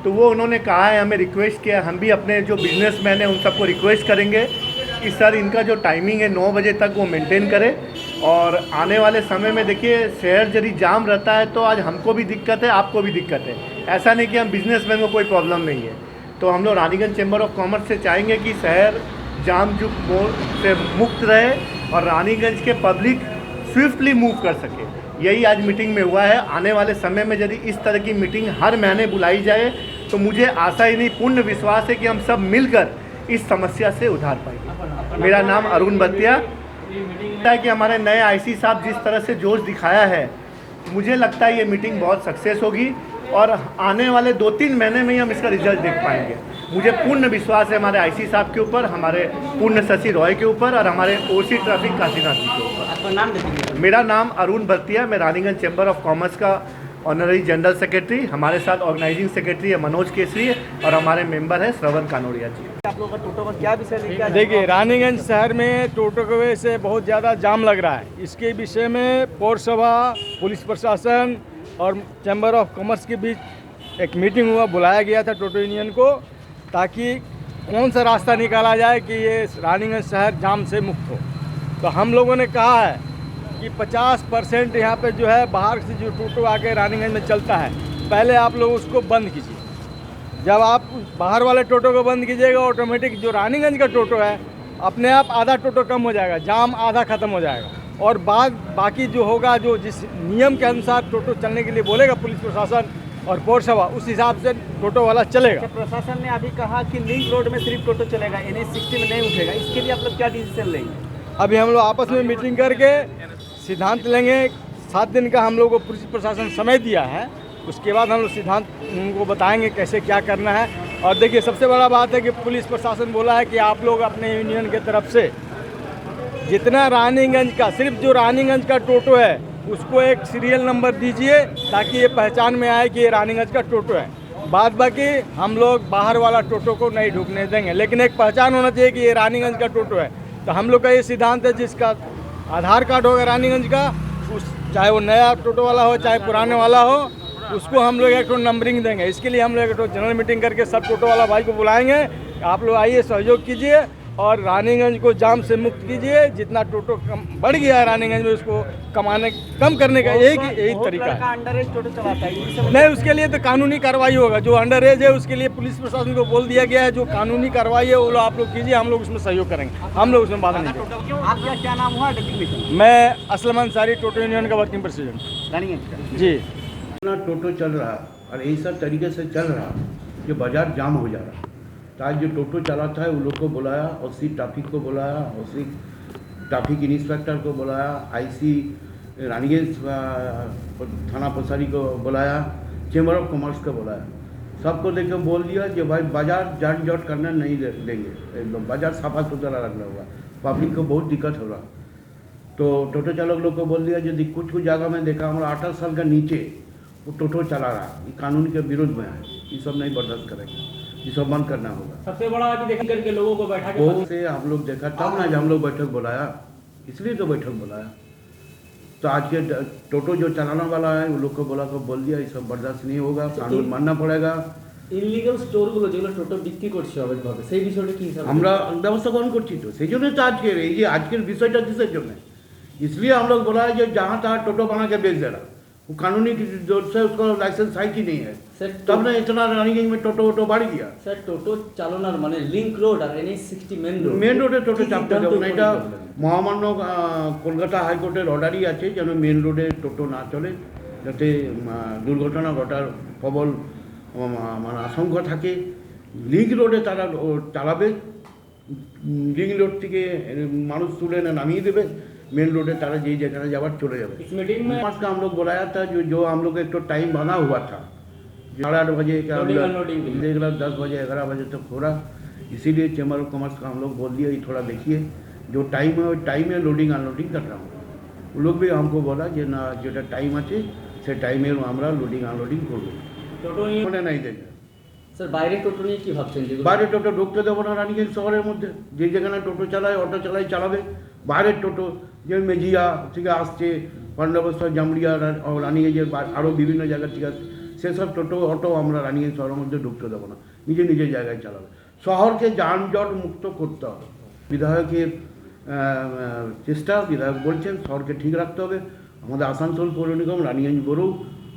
X: तो वो उन्होंने कहा है, हमें रिक्वेस्ट किया, हम भी अपने जो बिजनेसमैन हैं उन सबको रिक्वेस्ट करेंगे कि सर इनका जो टाइमिंग है 9 बजे तक वो मेंटेन करें। और आने वाले समय में देखिए शहर यदि जाम रहता है तो आज हमको भी दिक्कत है, आपको भी दिक्कत है। ऐसा नहीं कि हम बिजनेसमैन को कोई प्रॉब्लम नहीं है। तो हम लोग रानीगंज चैम्बर ऑफ कॉमर्स से चाहेंगे कि शहर जाम से मुक्त रहे और रानीगंज के पब्लिक स्विफ्टली मूव कर सके। यही आज मीटिंग में हुआ है। आने वाले समय में यदि इस तरह की मीटिंग हर महीने बुलाई जाए तो मुझे आशा ही नहीं पूर्ण विश्वास है कि हम सब मिलकर इस समस्या से उधार पाएंगे। मेरा नाम अरुण बतिया है कि हमारे नए आईसी साहब जिस तरह से जोश दिखाया है, मुझे लगता है ये मीटिंग बहुत सक्सेस होगी और आने वाले 2-3 महीने में ही हम इसका रिजल्ट देख पाएंगे। मुझे पूर्ण विश्वास है हमारे आईसी साहब के ऊपर, हमारे पूर्ण शशि रॉय के ऊपर और हमारे ओसी ट्रैफिक काशीनाथ जी के ऊपर।
O: आपका नाम बताइए।
X: मेरा नाम अरुण भरतिया, मैं रानीगंज चैम्बर ऑफ कॉमर्स का ऑनररी जनरल सेक्रेटरी। हमारे साथ ऑर्गेनाइजिंग सेक्रेटरी है मनोज केसरी और हमारे मेंबर है श्रवण कानोड़िया जी।
P: आप लोगों का टोटो का क्या विषय लेके आए? देखिए, रानीगंज शहर में टोटो की वजह से बहुत ज़्यादा जाम लग रहा है। इसके विषय में पौरसभा, पुलिस प्रशासन और चैम्बर ऑफ कॉमर्स के बीच एक मीटिंग हुआ, बुलाया गया था टोटो यूनियन को, ताकि कौन सा रास्ता निकाला जाए कि ये रानीगंज शहर जाम से मुक्त हो। तो हम लोगों ने कहा है कि 50% यहाँ पे जो है बाहर से जो टोटो आके रानीगंज में चलता है, पहले आप लोग उसको बंद कीजिए। जब आप बाहर वाले टोटो को बंद कीजिएगा, ऑटोमेटिक जो रानीगंज का टोटो है अपने आप आधा टोटो कम हो जाएगा, जाम आधा ख़त्म हो जाएगा। और बाकी जो होगा, जो जिस नियम के अनुसार टोटो चलने के लिए बोलेगा पुलिस प्रशासन और पौरसभा, उस हिसाब से टोटो वाला चलेगा।
O: प्रशासन ने अभी कहा कि लिंक रोड में सिर्फ टोटो चलेगा, NH 60 में नहीं उठेगा। इसके लिए आप लोग क्या डिसीजन लेंगे?
P: अभी हम लोग आपस में मीटिंग करके सिद्धांत लेंगे। 7 दिन का हम लोग को पुलिस प्रशासन समय दिया है, उसके बाद हम लोग सिद्धांत उनको बताएंगे कैसे क्या करना है। और देखिए, सबसे बड़ा बात है कि पुलिस प्रशासन बोला है कि आप लोग अपने यूनियन की तरफ से जितना रानीगंज का, सिर्फ जो रानीगंज का टोटो है उसको एक सीरियल नंबर दीजिए, ताकि ये पहचान में आए कि ये रानीगंज का टोटो है। बाद बाकी हम लोग बाहर वाला टोटो को नहीं ढुकने देंगे, लेकिन एक पहचान होना चाहिए कि ये रानीगंज का टोटो है। तो हम लोग का ये सिद्धांत है, जिसका आधार कार्ड होगा रानीगंज का, चाहे वो नया टोटो वाला हो चाहे पुराने वाला हो, उसको हम लोग एक नंबरिंग देंगे। इसके लिए हम लोग एक जनरल मीटिंग करके सब टोटो वाला भाई को बुलाएंगे। आप लोग आइए, सहयोग कीजिए और रानीगंज को जाम से मुक्त कीजिए। जितना टोटो कम बढ़ गया है रानीगंज में, उसको कम करने का यही तरीका है।
O: अंडर एज टोटो चलाता है
P: नहीं, उसके लिए तो कानूनी कार्रवाई होगा। जो अंडर एज है उसके लिए पुलिस प्रशासन को बोल दिया गया है, जो कानूनी कार्रवाई है वो लोग आप लोग कीजिए, हम लोग उसमें सहयोग करेंगे, हम लोग उसमें बाधा नहीं करेंगे।
O: आपका क्या नाम हुआ?
P: मैं असलम अंसारी, टोटो यूनियन का वर्किंग प्रेसिडेंट
O: रानीगंज
P: जी।
W: इतना टोटो चल रहा और ऐसा तरीके से चल रहा जो बाजार जाम हो जा रहा। तो आज जो टोटो चलाता है वो लोग को बुलाया, ओसी ट्रैफिक को बुलाया, ओसी ट्रैफिक इंस्पेक्टर को बुलाया, आईसी रानीगंज थाना पसारी को बुलाया, चैम्बर ऑफ कॉमर्स को बुलाया। सबको देखे बोल दिया कि भाई बाजार जाट जट करना नहीं देंगे, एकदम बाजार सफा सुथरा रखना होगा, पब्लिक को बहुत दिक्कत हो रहा। तो टोटो चालक लोग को बोल दिया, यदि कुछ जगह में देखा हमारा 18 साल का नीचे वो टोटो चला रहा, ये कानून के विरोध में है, ये सब नहीं बर्दाश्त करेंगे, ये सब बंद करना होगा।
O: सबसे बड़ा अभी देख करके लोगों को बैठा के
W: बहुत से हम लोग देखा, तब ना हम लोग बैठक बुलाया, इसलिए तो बैठक बुलाया। तो आज के टोटो जो चलाने वाला है वो लोग को बोल दिया, ये सब बर्दाश्त नहीं होगा, कानून मानना पड़ेगा।
O: ইলিগাল স্টোরগুলো যেগুলো টোটো বিক্রি করছে অবৈধভাবে, সেই বিষয়টা কি হিসাবে
W: আমরা ব্যবস্থা গ্রহণ করছি। তো সেই জন্যই তো আজকের এই যে আজকের বিষয়টা কিসের জন্য, इसलिए हम लोग बोला है कि जहाँ तहाँ टोटो बना के बेच दे रहा, वो कानूनी जोर से उसका लाइसेंस है कि नहीं है, तब ने इतना रानीगंज में टोटो वोटो बढ़ गया।
O: স্যার টোটো চালানোর মানে লিংক রোড আর NH 60
W: মেন রোডে টোটো চাপতে হবে না, এটা মহামান্য কলকাতা হাইকোর্টের অর্ডারই আছে যেন মেন রোডে টোটো না চলে, যাতে দুর্ঘটনা ঘটার প্রবল মানে আশঙ্কা থাকে। লিংক রোডে তারা চালাবে, লিংক রোড থেকে মানুষ তুলে নামিয়ে देवे, मेन रोड है, तारा जी जगह जावर चले जाए।
O: इस मीटिंग में
W: का हम लोग बुलाया था, जो हम लोग एक तो टाइम बना हुआ था 8:30 बजे का, 10 बजे 11 बजे तक हो रहा, इसीलिए चैम्बर ऑफ कॉमर्स का हम लोग बोल दिया, ये थोड़ा देखिए जो टाइम है टाइम में लोडिंग अनलोडिंग कर रहा हूँ। वो लोग भी हमको बोला कि ना जो टाइम আছে से टाइमे আমরা लोडिंग अनलोडिंग করব,
O: টোটো
W: नहीं देंगे।
O: স্যার বাইরে টোটো নিয়ে কি ভাবছেন?
W: বাইরে টোটো ঢুকতে দেবো না রানীগঞ্জ শহরের মধ্যে, যে যেখানে টোটো চালায় অটো চালাবে, বাইরের টোটো যে মেজিয়া থেকে আসছে, পান্ডবস্থল, জামুরিয়া, রানীগঞ্জের আরও বিভিন্ন জায়গা থেকে আসছে, সেসব টোটো অটো আমরা রানিগঞ্জ শহরের মধ্যে ঢুকতে দেবো না, নিজে নিজের জায়গায় চালাবে। শহরকে যানজট মুক্ত করতে হবে। বিধায়কের চেষ্টা, বিধায়ক বলছেন শহরকে ঠিক রাখতে হবে। আমাদের আসানসোল পৌর নিগম, রানিগঞ্জ বড়ও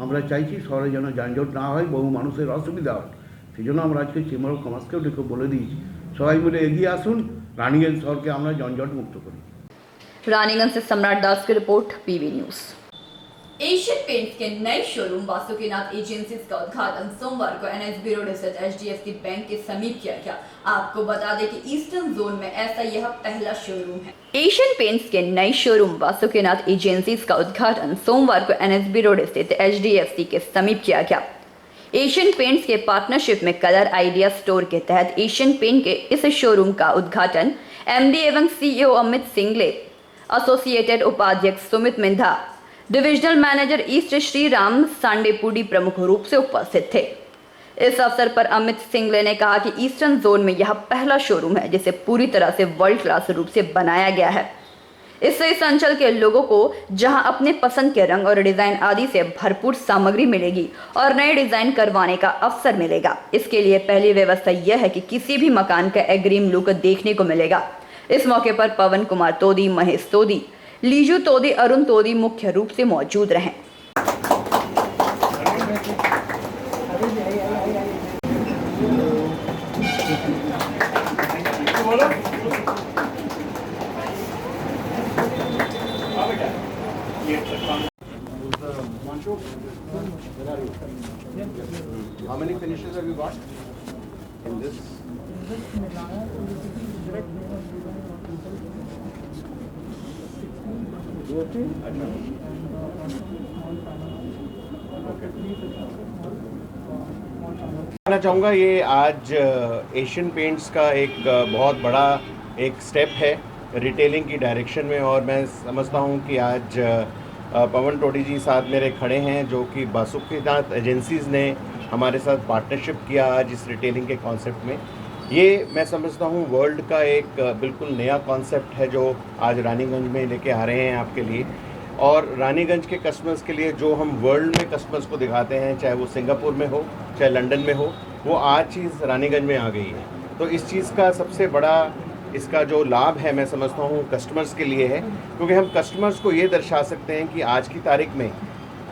W: আমরা চাইছি শহরে যেন যানজট না হয়, বহু মানুষের অসুবিধা হয়। সেই জন্য আমরা আজকে চেম্বার অফ কমার্সকেও ডেকে বলে দিয়েছি সবাই মিলে এগিয়ে আসুন, রানিগঞ্জ শহরকে আমরা যানজট মুক্ত करें।
A: रानीगंज से सम्राट दास की report, PV news. Asian paints के नए शोरूम वासुकीनाथ एजेंसीज का उद्घाटन सोमवार को एनएसबी रोड स्थित एचडीएफसी बैंक के समीप किया गया। आपको बता दें कि ईस्टर्न जोन में ऐसा यह पहला शोरूम है। एशियन पेंट्स के नए शोरूम वासुकीनाथ एजेंसीज का उद्घाटन सोमवार को एनएसबी रोड स्थित एचडीएफसी के समीप किया गया। एशियन पेंट्स के पार्टनरशिप में कलर आइडिया स्टोर के तहत एशियन पेंट के इस शोरूम का उद्घाटन एमडी एवं सीईओ अमित सिंगले, एसोसिएटेड उपाध्यक्ष Sumit Minda, divisional manager east Shri Ram Sandepudi प्रमुख रूप से उपस्थित थे। इस अवसर पर अमित सिंगले ने कहा कि ईस्टर्न जोन में यह पहला शोरूम है जिसे पूरी तरह से वर्ल्ड क्लास रूप से बनाया गया है। इससे इस अंचल के लोगों को जहां अपने पसंद के रंग और डिजाइन आदि से भरपूर सामग्री मिलेगी और नए डिजाइन करवाने का अवसर मिलेगा। इसके लिए पहली व्यवस्था यह है कि किसी भी मकान का एग्रीम लुक देखने को मिलेगा। इस मौके पर पवन कुमार तोदी, महेश तोदी, लीजू तोदी, अरुण तोदी मुख्य रूप से मौजूद रहे।
W: How many finishes have you got in this?
X: कहना चाहूँगा ये आज एशियन पेंट्स का एक बहुत बड़ा एक स्टेप है रिटेलिंग की डायरेक्शन में, और मैं समझता हूँ कि आज पवन टोडी जी साथ मेरे खड़े हैं जो कि वासुकीनाथ एजेंसीज़ ने हमारे साथ पार्टनरशिप किया आज इस रिटेलिंग के कॉन्सेप्ट में। ये मैं समझता हूँ वर्ल्ड का एक बिल्कुल नया कॉन्सेप्ट है जो आज रानीगंज में लेके आ रहे हैं आपके लिए, और रानीगंज के कस्टमर्स के लिए जो हम वर्ल्ड में कस्टमर्स को दिखाते हैं, चाहे वो सिंगापुर में हो चाहे लंदन में हो, वो आज चीज़ रानीगंज में आ गई है। तो इस चीज़ का सबसे बड़ा इसका जो लाभ है मैं समझता हूँ कस्टमर्स के लिए है, क्योंकि हम कस्टमर्स को ये दर्शा सकते हैं कि आज की तारीख में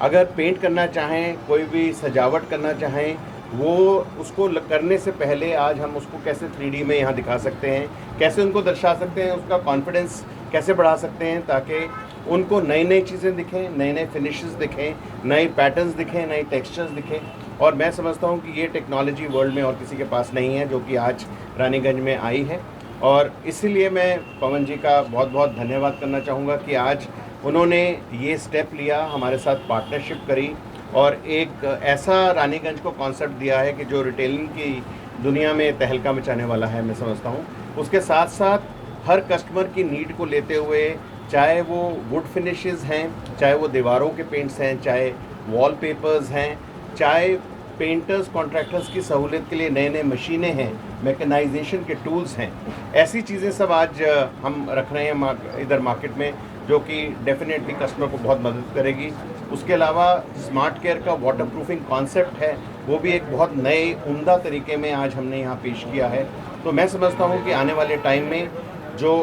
X: अगर पेंट करना चाहें, कोई भी सजावट करना चाहें, वो उसको करने से पहले आज हम उसको कैसे 3D में यहाँ दिखा सकते हैं, कैसे उनको दर्शा सकते हैं, उसका कॉन्फिडेंस कैसे बढ़ा सकते हैं ताकि उनको नई नई चीज़ें दिखें, नए नए फिनिशेस दिखें, नए पैटर्न्स दिखें, नए टेक्सचर्स दिखें। और मैं समझता हूँ कि ये टेक्नोलॉजी वर्ल्ड में और किसी के पास नहीं है जो कि आज रानीगंज में आई है, और इसीलिए मैं पवन जी का बहुत बहुत धन्यवाद करना चाहूँगा कि आज उन्होंने ये स्टेप लिया, हमारे साथ पार्टनरशिप करी और एक ऐसा रानीगंज को कॉन्सेप्ट दिया है कि जो रिटेलिंग की दुनिया में तहलका मचाने वाला है मैं समझता हूँ। उसके साथ साथ हर कस्टमर की नीड को लेते हुए, चाहे वो वुड फिनिशेस हैं, चाहे वो दीवारों के पेंट्स हैं, चाहे वॉलपेपर्स हैं, चाहे पेंटर्स कॉन्ट्रैक्टर्स की सहूलियत के लिए नए नए मशीनें हैं, मैकेनाइजेशन के टूल्स हैं, ऐसी चीज़ें सब आज हम रख रहे हैं इधर मार्केट में, जो कि डेफिनेटली कस्टमर को बहुत मदद करेगी। उसके अलावा स्मार्ट केयर का वाटर प्रूफिंग कॉन्सेप्ट है, वो भी एक बहुत नए उम्दा तरीके में आज हमने यहाँ पेश किया है। तो मैं समझता हूँ कि आने वाले टाइम में जो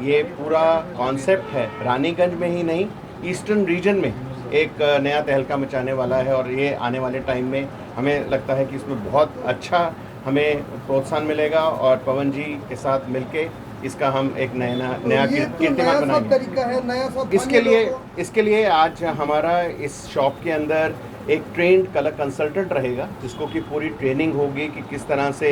X: ये पूरा कॉन्सेप्ट है रानीगंज में ही नहीं, ईस्टर्न रीजन में एक नया तहलका मचाने वाला है, और ये आने वाले टाइम में हमें लगता है कि इसमें बहुत अच्छा हमें प्रोत्साहन मिलेगा, और पवन जी के साथ मिलके इसका हम एक नया कीर्तिमान बनाएंगे। इसके लिए आज हमारा इस शॉप के अंदर एक ट्रेंड कलर कंसल्टेंट रहेगा, जिसको कि पूरी ट्रेनिंग होगी कि किस तरह से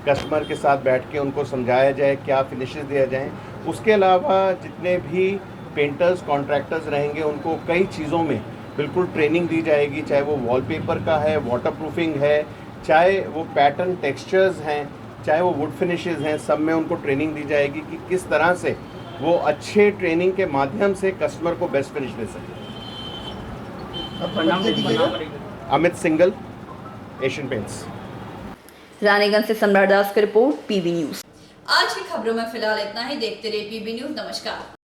X: कस्टमर के साथ बैठ के उनको समझाया जाए, क्या फिनिशेस दिया जाए। उसके अलावा जितने भी पेंटर्स कॉन्ट्रैक्टर्स रहेंगे उनको कई चीज़ों में बिल्कुल ट्रेनिंग दी जाएगी, चाहे वो वॉलपेपर का है, वाटर प्रूफिंग है, चाहे वो पैटर्न टेक्सचर्स हैं, चाहे वो वुड फिनिशेस हैं, सब में उनको ट्रेनिंग दी जाएगी कि किस तरह से वो अच्छे ट्रेनिंग के माध्यम से कस्टमर को बेस्ट फिनिश दे सके। Amit single, Asian paints.
A: Raniganj से सम्राट दास की रिपोर्ट, पीवी न्यूज। आज की खबरों में फिलहाल इतना ही। देखते रहिए पीवी न्यूज। नमस्कार।